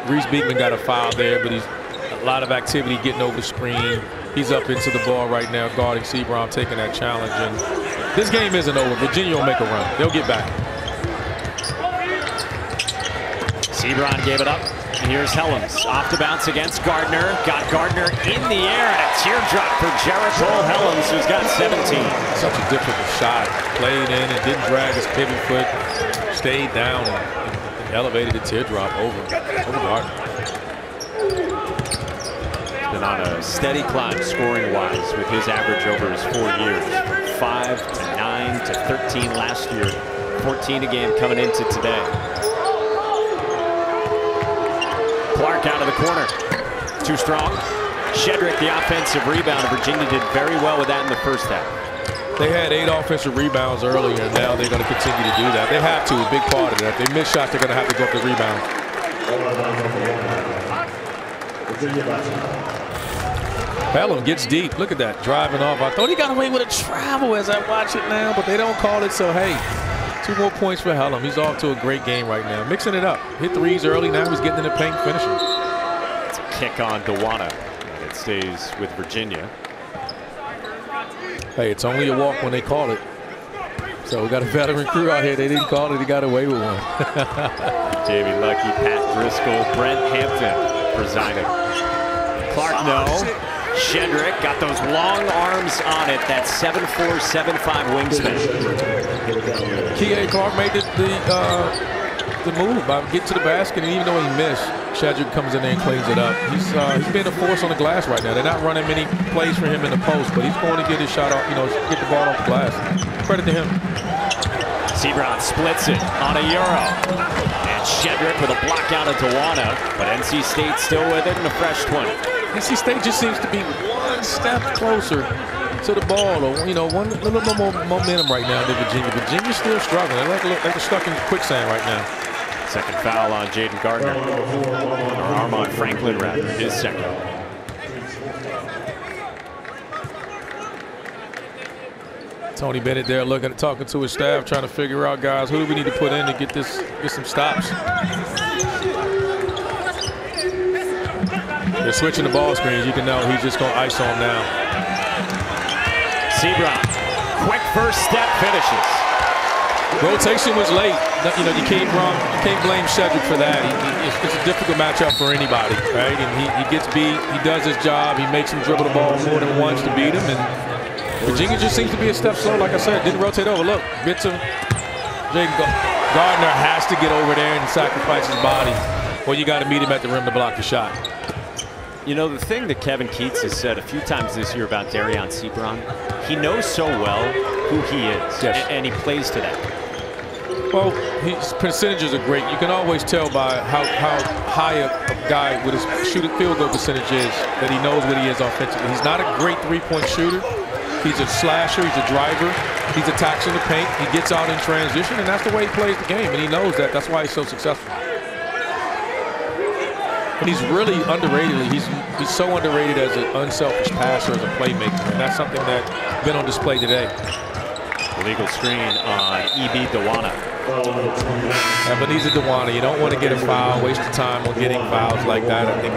Reese Beekman got a foul there, but he's a lot of activity getting over the screen. He's up into the ball right now, guarding Sebron, taking that challenge. And this game isn't over. Virginia will make a run. They'll get back. Sebron gave it up. And here's Helms off the bounce against Gardner. Got Gardner in the air, and a teardrop for Jericho Helms, who's got 17. Such a difficult shot. Played in and didn't drag his pivot foot. Stayed down and elevated the teardrop over Gardner. He's been on a steady climb scoring-wise with his average over his 4 years. 5 to 9 to 13 last year. 14 a game coming into today. Clark out of the corner. Too strong. Shedrick, the offensive rebound. Virginia did very well with that in the first half. They had 8 offensive rebounds earlier, and now they're going to continue to do that. They have to, a big part of that. If they miss shots, they're going to have to go up the rebound. Pelham gets deep. Look at that, driving off. I thought he got away with a travel as I watch it now, but they don't call it, so hey. 2 more points for Helm. He's off to a great game right now. Mixing it up. Hit threes early. Now he's getting in the paint, finishing. It's a kick on Dewana. And it stays with Virginia. Hey, it's only a walk when they call it. So we got a veteran crew out here. They didn't call it. He got away with one. Jamie Lucky, Pat Driscoll, Brent Hampton presiding. Clark, no. Shedrick got those long arms on it. That 7'4", 7'5" wingspan. K.A. Clark made the move by getting to the basket, and even though he missed, Shedrick comes in there and cleans it up. He's being a force on the glass right now. They're not running many plays for him in the post, but he's going to get his shot off, get the ball off the glass. Credit to him. Sebron splits it on a Euro. And Shedrick with a block out of Tawana. But NC State still with it in a fresh 20. NC State just seems to be one step closer to the ball, or one little bit more momentum right now than Virginia. Virginia's still struggling. They're stuck in quicksand right now. Second foul on Jaden Gardner, or Armand Franklin rather, his second. Tony Bennett there talking to his staff, trying to figure out, guys, who do we need to put in to get some stops. They're switching the ball screens. You can know he's just going to ice on now. Sebron, quick first step, finishes. Rotation was late. You can't blame Shedrick for that. It's a difficult matchup for anybody, right? And he gets beat. He does his job. He makes him dribble the ball more than once to beat him. And Virginia just seems to be a step slow. Like I said, didn't rotate over. Look, gets him. Jaden Gardner has to get over there and sacrifice his body, or you got to meet him at the rim to block the shot. You know, the thing that Kevin Keats has said a few times this year about Darion Sebron, he knows so well who he is, yes. and he plays to that. Well, his percentages are great. You can always tell by how high a guy with his field goal percentage is that he knows what he is offensively. He's not a great three-point shooter. He's a slasher. He's a driver. He's attacks in the paint. He gets out in transition, and that's the way he plays the game, and he knows that. That's why he's so successful. And he's really underrated. He's so underrated as an unselfish passer, as a playmaker, and that's something that's been on display today. Illegal screen on E.B. Tawana. Ebenezer Tawana, you don't want to get a foul, waste of time on getting fouls like that. I think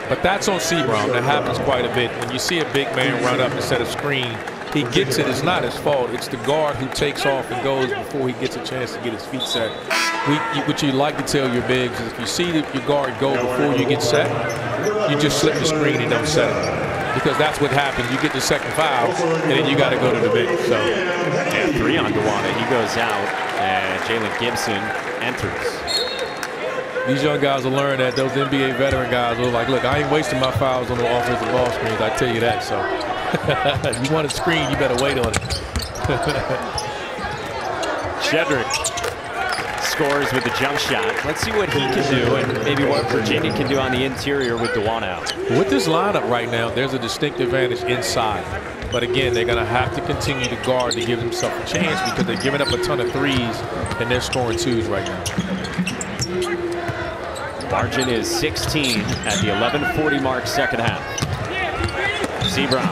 but that's on Sebron. That happens quite a bit. When you see a big man run up and set a screen, he gets it. It's not his fault. It's the guard who takes off and goes before he gets a chance to get his feet set. What you like to tell your bigs is if you see your guard go before you get set, you just slip the screen and don't set it. Because that's what happens. You get the second foul, and then you got to go to the big. So, and 3 on Tawana. He goes out, and Jalen Gibson enters. These young guys will learn that. Those NBA veteran guys will like, look, I ain't wasting my fouls on the offensive ball screens. I tell you that. So, if you want a screen, you better wait on it. Shedrick scores with the jump shot. Let's see what he can do and maybe what Virginia can do on the interior with Tawana out. With this lineup right now, there's a distinct advantage inside. But again, they're going to have to continue to guard to give themselves a chance because they're giving up a ton of threes and they're scoring twos right now. Margin is 16 at the 11:40 mark, second half. Sebron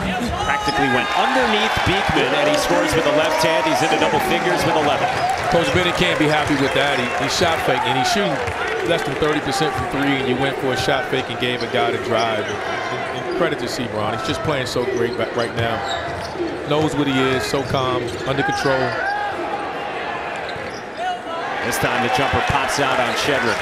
practically went underneath Beekman, and he scores with the left hand. He's into double figures with 11. Coach Bennett can't be happy with that. He shot fake, and he's shooting less than 30% from three, and you went for a shot fake and gave a guy to drive. And credit to Sebron. He's just playing so great right now. Knows what he is, so calm, under control. This time the jumper pops out on Shedrick.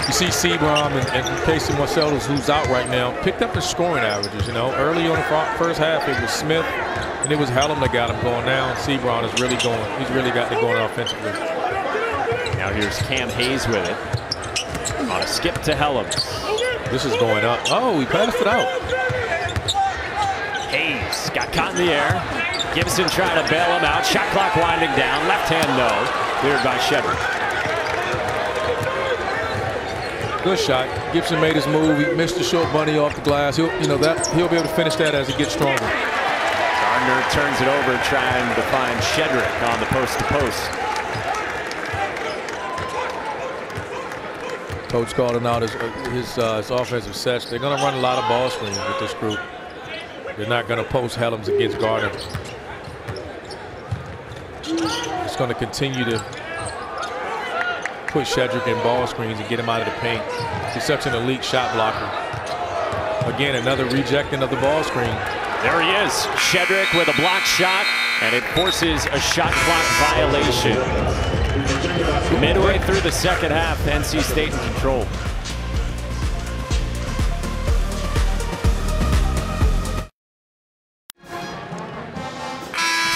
You see Sebron and Casey Marcellus, who's out right now, picked up his scoring averages. Early on the first half, it was Smith and it was Hellum that got him going. Now Sebron is really going. He's really got it going offensively. Now here's Cam Hayes with it on a skip to Hellum. This is going up. Oh, he passed it out. Hayes got caught in the air. Gibson trying to bail him out. Shot clock winding down. Left hand no. Cleared by Shedrick. Good shot. Gibson made his move. He missed the short bunny off the glass. He'll be able to finish that as he gets stronger. Gardner turns it over, trying to find Shedrick on the post-to-post. Coach calling out his offensive sets. They're going to run a lot of ball screens with this group. They're not going to post Hellums against Gardner. It's going to continue to put Shedrick in ball screens and get him out of the paint. He's such an elite shot blocker. Again, another rejecting of the ball screen. There he is, Shedrick with a block shot, and it forces a shot clock violation. Midway through the second half, NC State in control.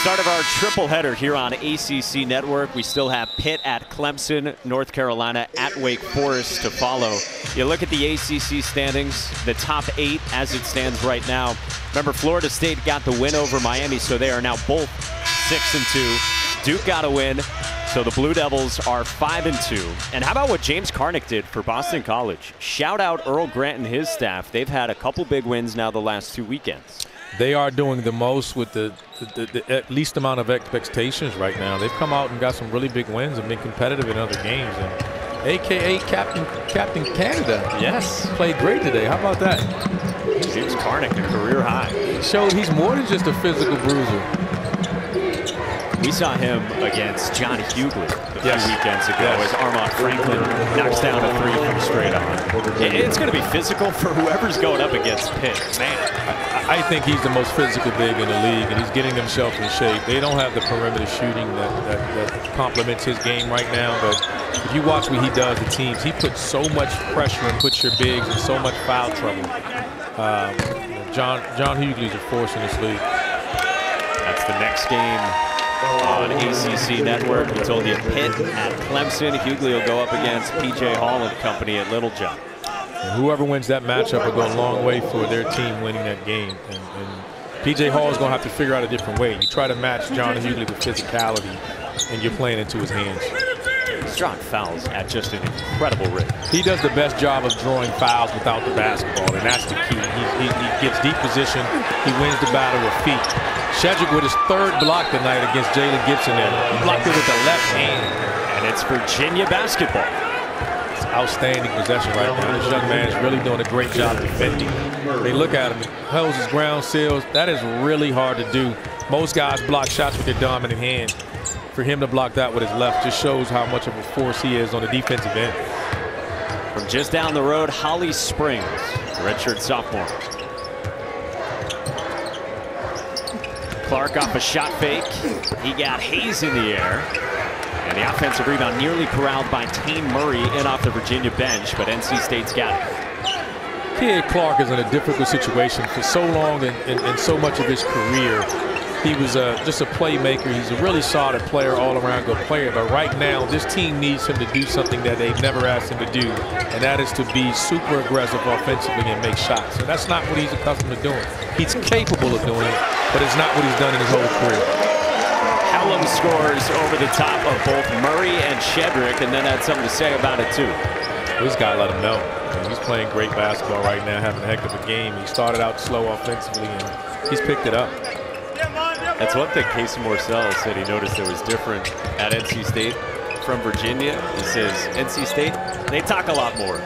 Start of our triple header here on ACC Network. We still have Pitt at Clemson, North Carolina at Wake Forest to follow. You look at the ACC standings, the top 8 as it stands right now. Remember, Florida State got the win over Miami, so they are now both 6-2. Duke got a win, so the Blue Devils are 5-2. And how about what James Carnick did for Boston College? Shout out Earl Grant and his staff. They've had a couple big wins now the last 2 weekends. They are doing the most with the least amount of expectations right now. They've come out and got some really big wins and been competitive in other games. And AKA Captain Canada, yes, played great today. How about that? James Carnick, a career high. He showed he's more than just a physical bruiser. We saw him against John Hughley a few weekends ago as Armand Franklin knocks down a 3 from straight on. It's going to be physical for whoever's going up against Pitt. Man, I think he's the most physical big in the league, and he's getting himself in shape. They don't have the perimeter shooting that complements his game right now, but if you watch what he does to teams, he puts so much pressure and puts your bigs in so much foul trouble. John Hughley's a force in this league. That's the next game on ACC Network. We told you Pitt at Clemson. Hughley will go up against P.J. Hall and company at Littlejohn. And whoever wins that matchup will go a long way for their team winning that game. And P.J. Hall is going to have to figure out a different way. You try to match John Hughley with physicality, and you're playing into his hands. He's drawing fouls at just an incredible rate. He does the best job of drawing fouls without the basketball, and that's the key. He gets deep position. He wins the battle with feet. Shedrick with his 3rd block tonight against Jalen Gibson there. He blocked it with the left hand. And it's Virginia basketball. It's outstanding possession right now. This young man is really doing a great job defending. They look at him, he holds his ground seals. That is really hard to do. Most guys block shots with their dominant hand. For him to block that with his left just shows how much of a force he is on the defensive end. From just down the road, Holly Springs, redshirt sophomore. Clark off a shot fake. He got Hayes in the air. And the offensive rebound nearly corralled by Tane Murray in off the Virginia bench, but NC State's got it. Kid Clark is in a difficult situation for so long and so much of his career. He was just a playmaker. He's a really solid player, all-around good player. But right now, this team needs him to do something that they've never asked him to do, and that is to be super aggressive offensively and make shots. And that's not what he's accustomed to doing. He's capable of doing it, but it's not what he's done in his whole career. Hallam scores over the top of both Murray and Shedrick, and then had something to say about it, too. This guy let him know. He's playing great basketball right now, having a heck of a game. He started out slow offensively, and he's picked it up. That's one thing Casey Morsell said he noticed that was different at NC State from Virginia. He says, NC State, they talk a lot more.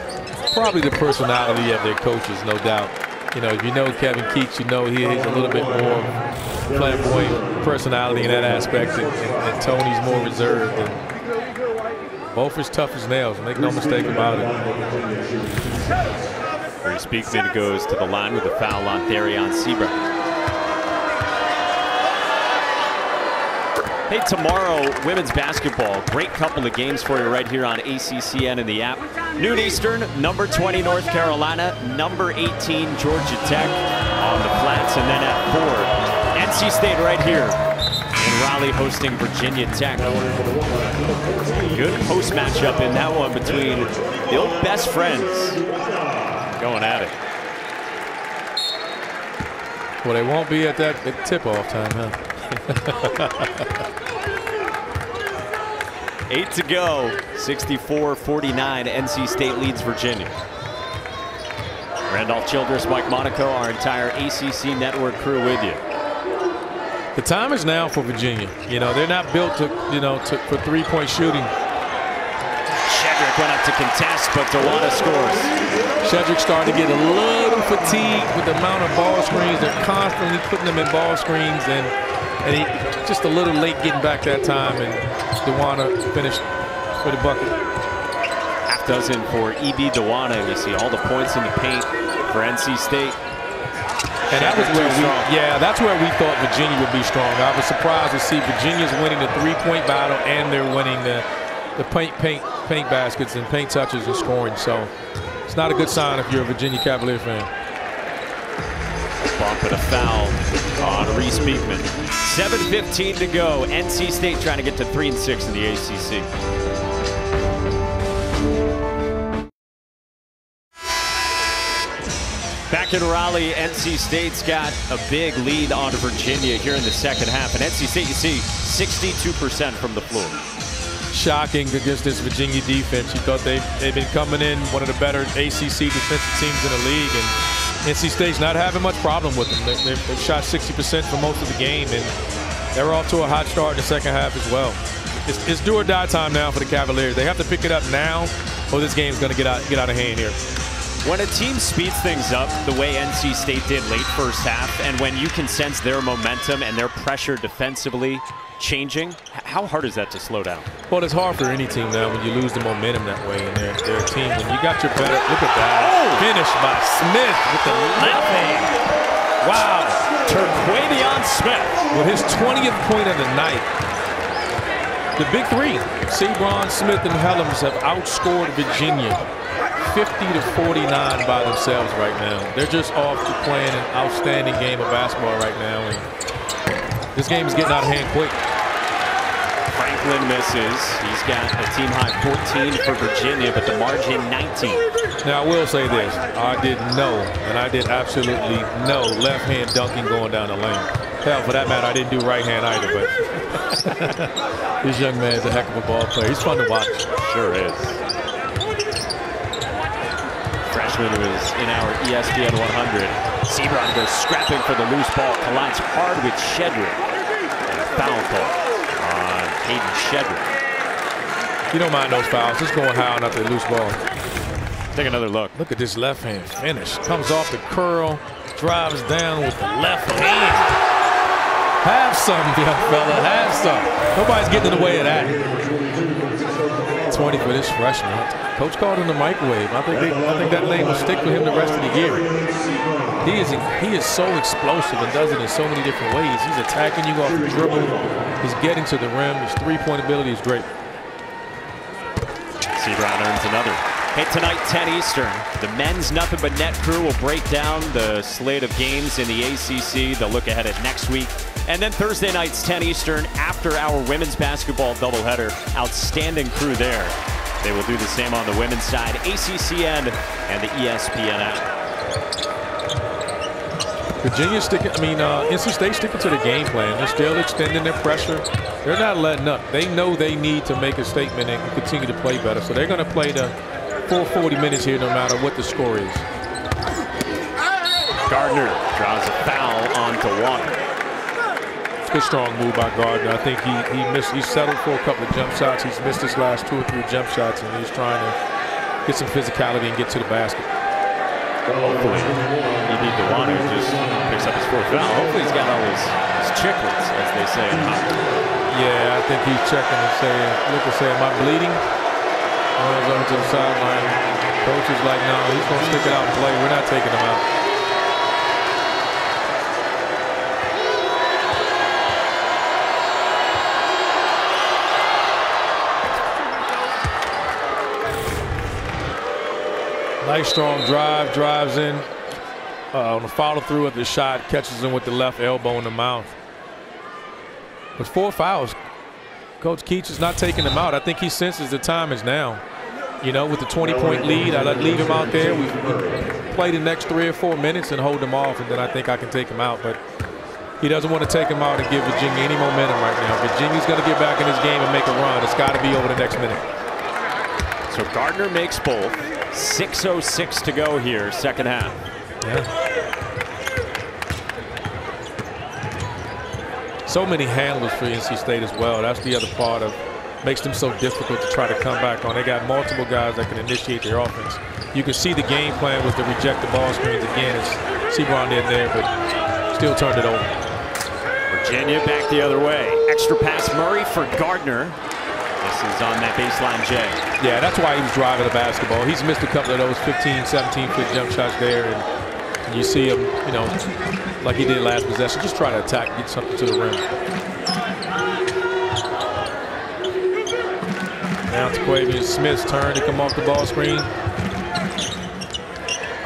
Probably the personality of their coaches, no doubt. You know, if you know Kevin Keats, you know he's a little bit more flamboyant personality in that aspect, and Tony's more reserved. And both as tough as nails, make no mistake about it. Reese Beekman goes to the line with a foul on Darion Seabright. Hey, tomorrow, women's basketball. Great couple of games for you right here on ACCN and the app. Noon Eastern, number 20 North Carolina, number 18 Georgia Tech on the flats, and then at 4, NC State right here in Raleigh hosting Virginia Tech. Good post matchup in that one between the old best friends going at it. Well, they won't be at that tip-off time, huh? 8 to go, 64-49, NC State leads Virginia. Randolph Childress, Mike Monaco, our entire ACC Network crew with you. The time is now for Virginia. You know, they're not built to, for three-point shooting. Shedrick went up to contest, but DeWanna scores. Shedrick started to get a little fatigued with the amount of ball screens. They're constantly putting them in ball screens, and he just a little late getting back that time, and DeWanna finished for the bucket. Half dozen for E.B. DeWanna. You see all the points in the paint for NC State. And that was where that's where we thought Virginia would be strong. I was surprised to see Virginia's winning the three-point battle, and they're winning the paint baskets and paint touches and scoring. So it's not a good sign if you're a Virginia Cavalier fan. bump and a foul on Reese Beekman. 7:15 to go. NC State trying to get to 3-6 in the ACC. Back in Raleigh, NC State's got a big lead on Virginia here in the second half. And NC State, you see, 62% from the floor. Shocking against this Virginia defense. You thought they've been coming in one of the better ACC defensive teams in the league, and NC State's not having much problem with them. They've shot 60% for most of the game, and they're off to a hot start in the second half as well. It's do or die time now for the Cavaliers. They have to pick it up now, or this game's going to get out of hand here. When a team speeds things up the way NC State did late first half, and when you can sense their momentum and their pressure defensively changing, how hard is that to slow down? Well, it's hard for any team now when you lose the momentum that way, and they're a team when you got your better. Look at that. Finish by Smith with the left hand. Wow. Terquavion Smith with his 20th point of the night. The big three, Sebron, Smith, and Helms have outscored Virginia 50-49 by themselves right now. They're just off to playing an outstanding game of basketball right now, and this game is getting out of hand quick. Franklin misses. He's got a team high 14 for Virginia, but the margin 19. Now I will say this: I did absolutely no left hand dunking going down the lane. Hell, for that matter, I didn't do right hand either. But this young man's a heck of a ball player. He's fun to watch. Sure is. Freshman who is in our ESPN 100. Sebron goes scrapping for the loose ball, collides hard with Shedrick. And a foul call on Hayden Shedrick. You don't mind those fouls. Just going high on up the loose ball. Take another look. Look at this left hand finish. Comes off the curl, drives down with the left hand. Have some, young fella. Have some. Nobody's getting in the way of that. 20 for this freshman. Coach called him the microwave. I think that name will stick with him the rest of the year. He is so explosive and does it in so many different ways. He's attacking you off the dribble. He's getting to the rim. His three-point ability is great. Sebron earns another. Hey, tonight, 10 Eastern, the men's Nothing But Net crew will break down the slate of games in the ACC. They'll look ahead at next week. And then Thursday nights, 10 Eastern, after our women's basketball doubleheader. Outstanding crew there. They will do the same on the women's side, ACCN and the ESPN app. Virginia NC State sticking to the game plan. They're still extending their pressure. They're not letting up. They know they need to make a statement and continue to play better. So they're going to play the full 40 minutes here no matter what the score is. Gardner draws a foul onto Water. Good strong move by Gardner. I think he settled for a couple of jump shots. He's missed his last 2 or 3 jump shots, and he's trying to get some physicality and get to the basket. Hopefully, Water just picks up his 4th foul. Hopefully, he's got all his chicklets, as they say in hockey. Yeah, I think he's checking and saying, look and say, am I bleeding? Runs over to the sideline. Coach is like, no, he's going to stick it out and play. We're not taking him out. Nice strong drive, drives in on the follow through of the shot, catches him with the left elbow in the mouth. With 4 fouls, Coach Keach is not taking him out. I think he senses the time is now. You know, with the 20-point lead, I'd leave him out there. We play the next 3 or 4 minutes and hold him off, and then I think I can take him out. But he doesn't want to take him out and give Virginia any momentum right now. Virginia's going to get back in this game and make a run. It's got to be over the next minute. So Gardner makes both. 6:06 to go here, second half. Yeah. So many handlers for NC State as well. That's the other part of makes them so difficult to try to come back on. They got multiple guys that can initiate their offense. You can see the game plan was to reject the ball screens again. As Sebron did there, but still turned it over. Virginia back the other way. Extra pass Murray for Gardner. This is on that baseline J. Yeah, that's why he was driving the basketball. He's missed a couple of those 15, 17-foot jump shots there, and you see him, you know, like he did last possession, just try to attack, get something to the rim. Now to Quavian Smith's turn to come off the ball screen.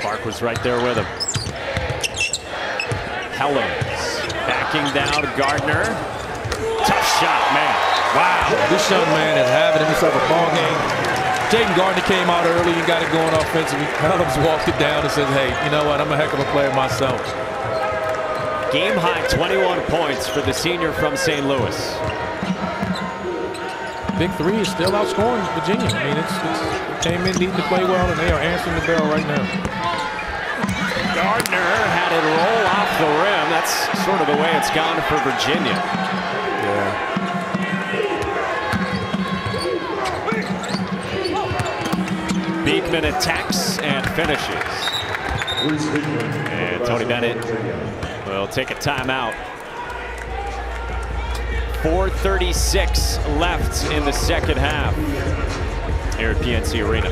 Clark was right there with him. Helens backing down Gardner. Tough shot, man. Wow, this young man is having himself a ball game. Jaden Gardner came out early and got it going offensively. Helens walked it down and said, hey, you know what, I'm a heck of a player myself. Game high 21 points for the senior from St. Louis. Big three is still outscoring Virginia. I mean, it came in needing to play well, and they are answering the bell right now. Gardner had it roll off the rim. That's sort of the way it's gone for Virginia. Yeah. Beekman attacks and finishes. And Tony Bennett will take a timeout. 4:36 left in the second half here at PNC Arena.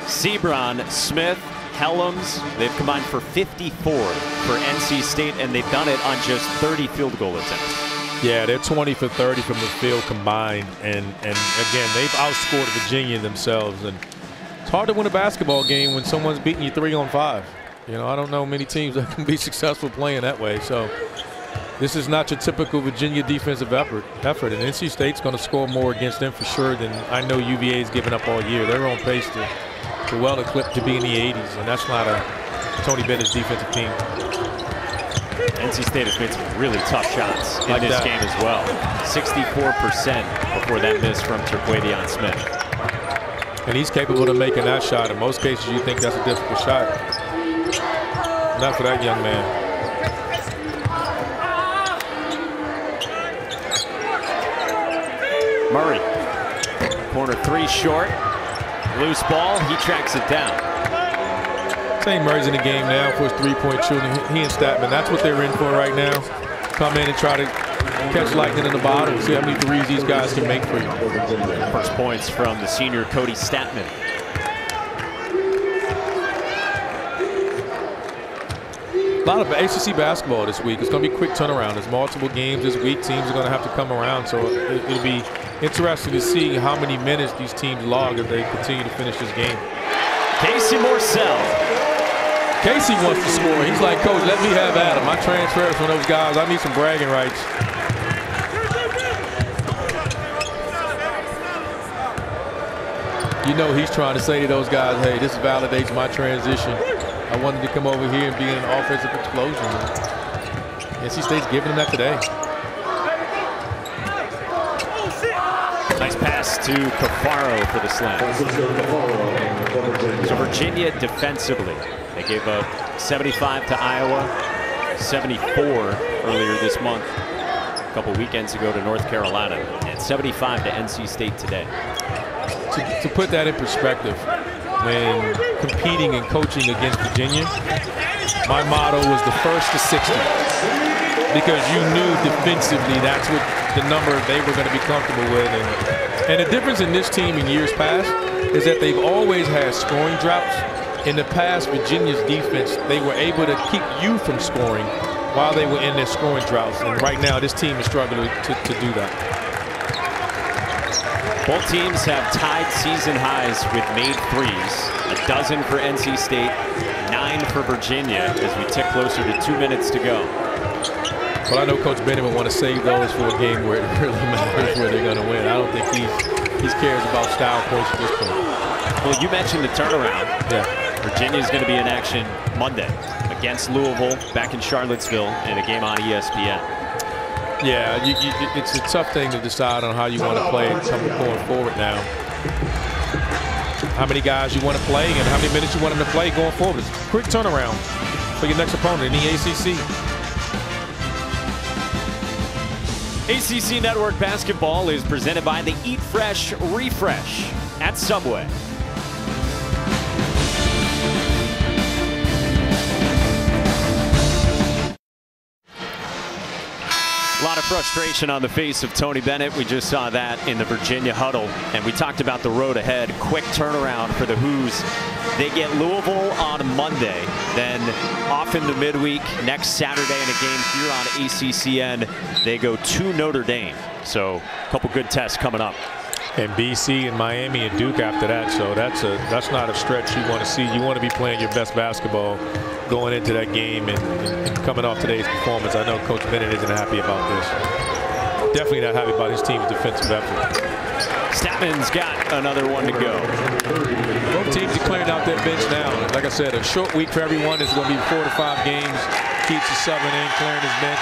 Sebron, Smith, Helms, they've combined for 54 for NC State, and they've done it on just 30 field goal attempts. Yeah, they're 20 for 30 from the field combined, and again, they've outscored Virginia themselves. And it's hard to win a basketball game when someone's beating you 3-on-5. You know, I don't know many teams that can be successful playing that way. So this is not your typical Virginia defensive effort. And NC State's going to score more against them for sure than I know UVA's given up all year. They're on pace to well equipped to be in the 80s, and that's not a Tony Bennett's defensive team. NC State has made some really tough shots in this game as well. 64% before that miss from Terquavion Smith. And he's capable of making that shot. In most cases, you think that's a difficult shot. Not for that young man. Murray, corner three short. Loose ball, he tracks it down. St. Murray's in the game now for his three-point shooting. He and Statman, that's what they're in for right now. Come in and try to catch lightning in the bottle. See how many threes these guys can make for you. First points from the senior Cody Statman. A lot of ACC basketball this week. It's going to be a quick turnaround. There's multiple games this week. Teams are going to have to come around. So it'll be interesting to see how many minutes these teams log if they continue to finish this game. Casey Morsell. Casey wants to score. He's like, Coach, let me have at him. I transferred from those guys. I need some bragging rights. You know he's trying to say to those guys, hey, this validates my transition. I wanted to come over here and be in an offensive explosion. NC State's giving him that today. Nice pass to Cafaro for the slam. So Virginia defensively, they gave up 75 to Iowa, 74 earlier this month, a couple weekends ago to North Carolina, and 75 to NC State today. To put that in perspective, when competing and coaching against Virginia, my motto was the first to 60, because you knew defensively that's what the number they were going to be comfortable with. And the difference in this team in years past is that they've always had scoring droughts. In the past, Virginia's defense, they were able to keep you from scoring while they were in their scoring droughts. And right now, this team is struggling to do that. Both teams have tied season highs with made threes. 12 for NC State, 9 for Virginia as we tick closer to 2 minutes to go. Well, I know Coach Bennett would want to save those for a game where it really matters where they're going to win. I don't think he cares about style points at this point. Well, you mentioned the turnaround. Yeah. Virginia's going to be in action Monday against Louisville back in Charlottesville in a game on ESPN. Yeah, it's a tough thing to decide on how you want to play going forward now. How many guys you want to play and how many minutes you want them to play going forward. It's a quick turnaround for your next opponent in the ACC. ACC Network Basketball is presented by the Eat Fresh Refresh at Subway. A lot of frustration on the face of Tony Bennett. We just saw that in the Virginia huddle, and we talked about the road ahead. Quick turnaround for the Hoos. They get Louisville on Monday, then off into midweek next Saturday in a game here on ACCN. They go to Notre Dame. So a couple good tests coming up. and BC and Miami and Duke after that. So that's not a stretch you want to see. You want to be playing your best basketball going into that game and coming off today's performance. I know Coach Bennett isn't happy about this. Definitely not happy about his team's defensive effort. Statman's got another one to go. Both teams are clearing out their bench now. Like I said, a short week for everyone. It's going to be 4 to 5 games. Keeps is subbing in, clearing his bench.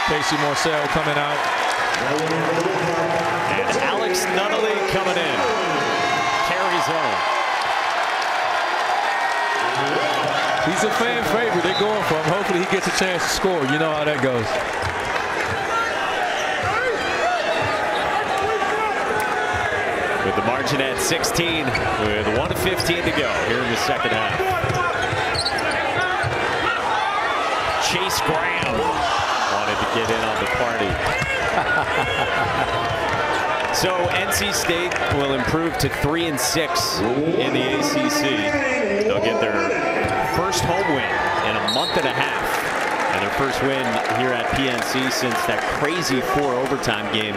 Casey Morcell coming out. And Alex Nunnally coming in. Carries on. He's a fan favorite. They're going for him. Hopefully he gets a chance to score. You know how that goes. With the margin at 16, with 1:15 to go here in the second half. Chase Graham wanted to get in on the party. So NC State will improve to 3-6 in the ACC. They'll get their first home win in a month and a half. And their first win here at PNC since that crazy 4 overtime game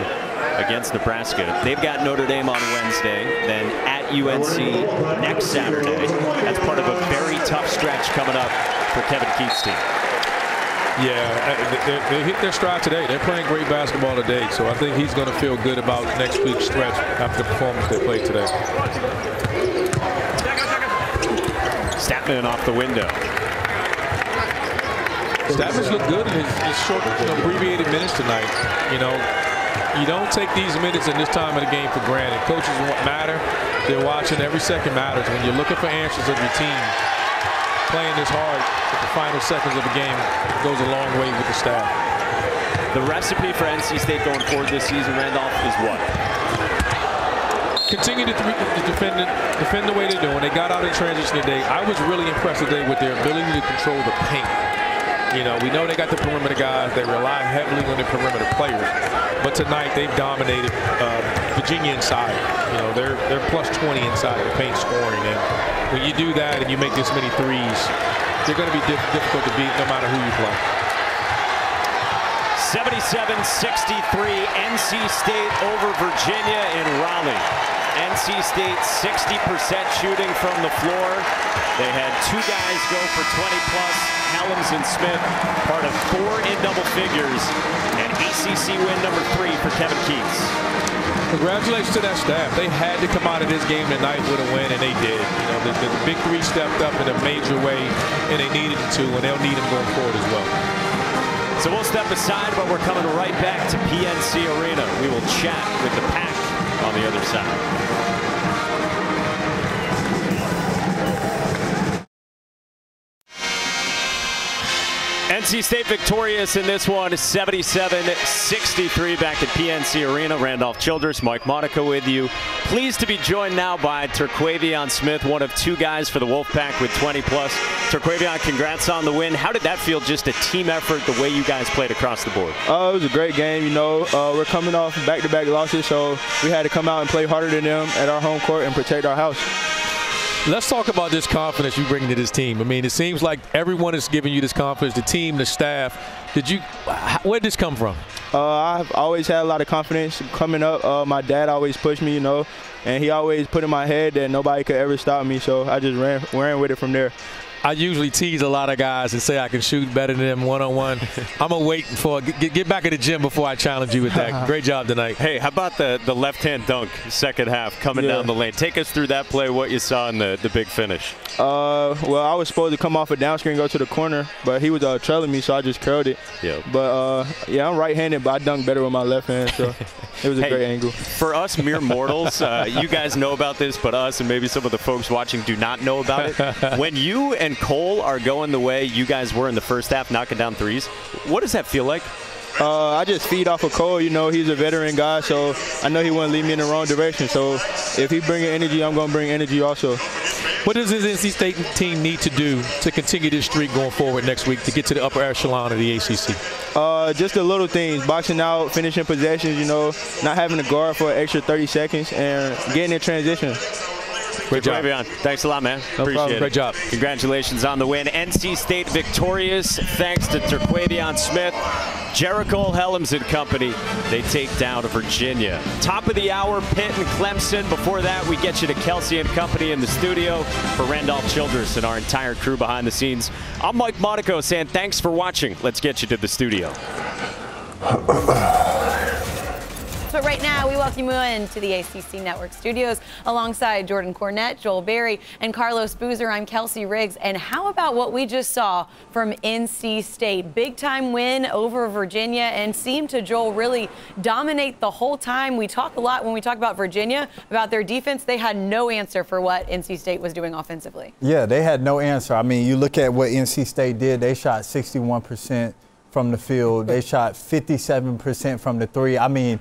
against Nebraska. They've got Notre Dame on Wednesday, then at UNC next Saturday. That's part of a very tough stretch coming up for Kevin Keith's team. Yeah, they hit their stride today. They're playing great basketball today, so I think he's going to feel good about next week's stretch after the performance they played today. Statman off the window. Statman's looked good in his short, abbreviated minutes tonight. You know, you don't take these minutes in this time of the game for granted. Coaches matter. They're watching. Every second matters. When you're looking for answers of your team, playing this hard at the final seconds of the game goes a long way with the staff. The recipe for NC State going forward this season, Randolph, is what? Continue to defend the way they're doing. They got out in transition today. I was really impressed today with their ability to control the paint. You know, we know they got the perimeter guys. They rely heavily on the perimeter players. But tonight they've dominated Virginia inside. You know, they're plus 20 inside the paint scoring. And when you do that and you make this many threes, they're going to be difficult to beat no matter who you play. 77-63, NC State over Virginia in Raleigh. NC State 60% shooting from the floor. They had 2 guys go for 20+. Helms and Smith, part of 4 in double figures. And ACC win number 3 for Kevin Keith's. Congratulations to that staff. They had to come out of this game tonight with a win, and they did. You know, the big 3 stepped up in a major way, and they needed to, and they'll need them going forward as well. So we'll step aside, but we're coming right back to PNC Arena. We will chat with the Pack on the other side. NC State victorious in this one, 77-63 back at PNC Arena. Randolph Childress, Mike Monica with you. Pleased to be joined now by Terquavion Smith, one of 2 guys for the Wolfpack with 20+. Terquavion, congrats on the win. How did that feel, just a team effort, the way you guys played across the board? It was a great game. You know, we're coming off back-to-back losses, so we had to come out and play harder than them at our home court and protect our house. Let's talk about this confidence you bring to this team. I mean, it seems like everyone is giving you this confidence, the team, the staff. Where did this come from? I've always had a lot of confidence coming up. My dad always pushed me, you know, and he always put in my head that nobody could ever stop me, so I just ran with it from there. I usually tease a lot of guys and say I can shoot better than them one-on-one. I'm going to wait for get back in the gym before I challenge you with that. Great job tonight. Hey, how about the left-hand dunk second half coming down the lane? Take us through that play, what you saw in the big finish. Well, I was supposed to come off a down screen and go to the corner, but he was trailing me, so I just curled it. Yeah. But, yeah, I'm right-handed, but I dunk better with my left hand, so it was a great angle. For us mere mortals, you guys know about this, but us and maybe some of the folks watching do not know about it. When you and Cole are going the way you guys were in the first half, knocking down threes, what does that feel like? I just feed off of Cole. You know, he's a veteran guy, so I know he wouldn't lead me in the wrong direction. So if he bringing energy, I'm going to bring energy also. What does this NC State team need to do to continue this streak going forward next week to get to the upper echelon of the ACC? Just the little things, boxing out, finishing possessions, you know, not having to guard for an extra 30 seconds, and getting in transition. Great job. Thanks a lot, man. Appreciate it. Great job. Congratulations on the win. NC State victorious thanks to Terquavion Smith. Jericho Helms and company, they take down Virginia. Top of the hour, Pitt and Clemson. Before that, we get you to Kelsey and company in the studio. For Randolph Childress and our entire crew behind the scenes, I'm Mike Monaco saying thanks for watching. Let's get you to the studio. So right now, we welcome you into the ACC Network studios alongside Jordan Cornette, Joel Berry, and Carlos Boozer. I'm Kelsey Riggs. And how about what we just saw from NC State? Big-time win over Virginia and seemed to, Joel, really dominate the whole time. We talk a lot when we talk about Virginia, about their defense. They had no answer for what NC State was doing offensively. Yeah, they had no answer. I mean, you look at what NC State did. They shot 61% from the field. They shot 57% from the three. I mean,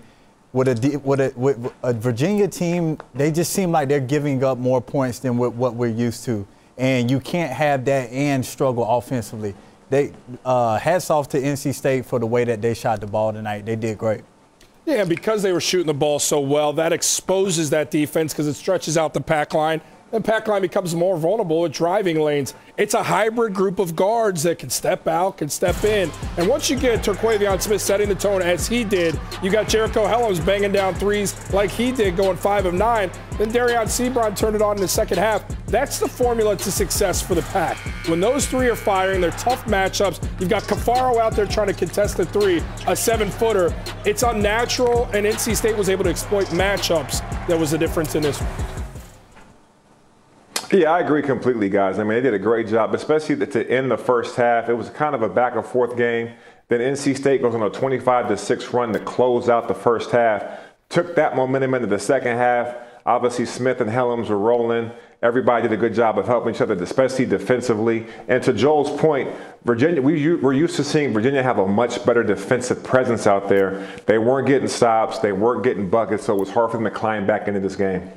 with a Virginia team, they just seem like they're giving up more points than what we're used to. And you can't have that and struggle offensively. They hats off to NC State for the way that they shot the ball tonight. They did great. Yeah, because they were shooting the ball so well, that exposes that defense because it stretches out the pack line. And pack line becomes more vulnerable with driving lanes. It's a hybrid group of guards that can step out, can step in. And once you get Terquavion Smith setting the tone as he did, you got Jericho Helms banging down threes like he did, going 5 of 9. Then Darion Sebron turned it on in the second half. That's the formula to success for the Pack. When those three are firing, they're tough matchups. You've got Cafaro out there trying to contest the three, a 7-footer. It's unnatural, and NC State was able to exploit matchups. That was the difference in this one. Yeah, I agree completely, guys. I mean, they did a great job, especially to end the first half. It was kind of a back-and-forth game. Then NC State goes on a 25-6 run to close out the first half. Took that momentum into the second half. Obviously, Smith and Helms were rolling. Everybody did a good job of helping each other, especially defensively. And to Joel's point, Virginia, we're used to seeing Virginia have a much better defensive presence out there. They weren't getting stops. They weren't getting buckets, so it was hard for them to climb back into this game.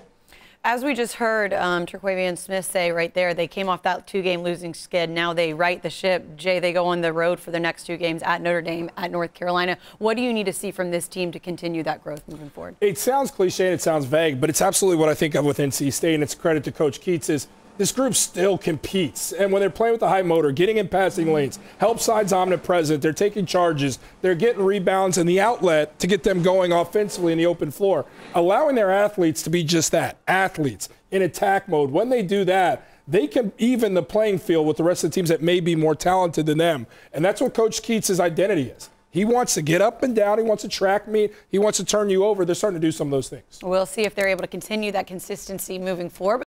As we just heard Terquavion Smith say right there, they came off that 2-game losing skid. Now they right the ship. Jay, they go on the road for the next 2 games at Notre Dame, at North Carolina. What do you need to see from this team to continue that growth moving forward? It sounds cliche and it sounds vague, but it's absolutely what I think of with NC State, and it's credit to Coach Keats is this group still competes. And when they're playing with the high motor, getting in passing lanes, help side's omnipresent, they're taking charges, they're getting rebounds and the outlet to get them going offensively in the open floor, allowing their athletes to be just that, athletes in attack mode. When they do that, they can even the playing field with the rest of the teams that may be more talented than them. And that's what Coach Keats' identity is. He wants to get up and down. He wants to track meet. He wants to turn you over. They're starting to do some of those things. We'll see if they're able to continue that consistency moving forward.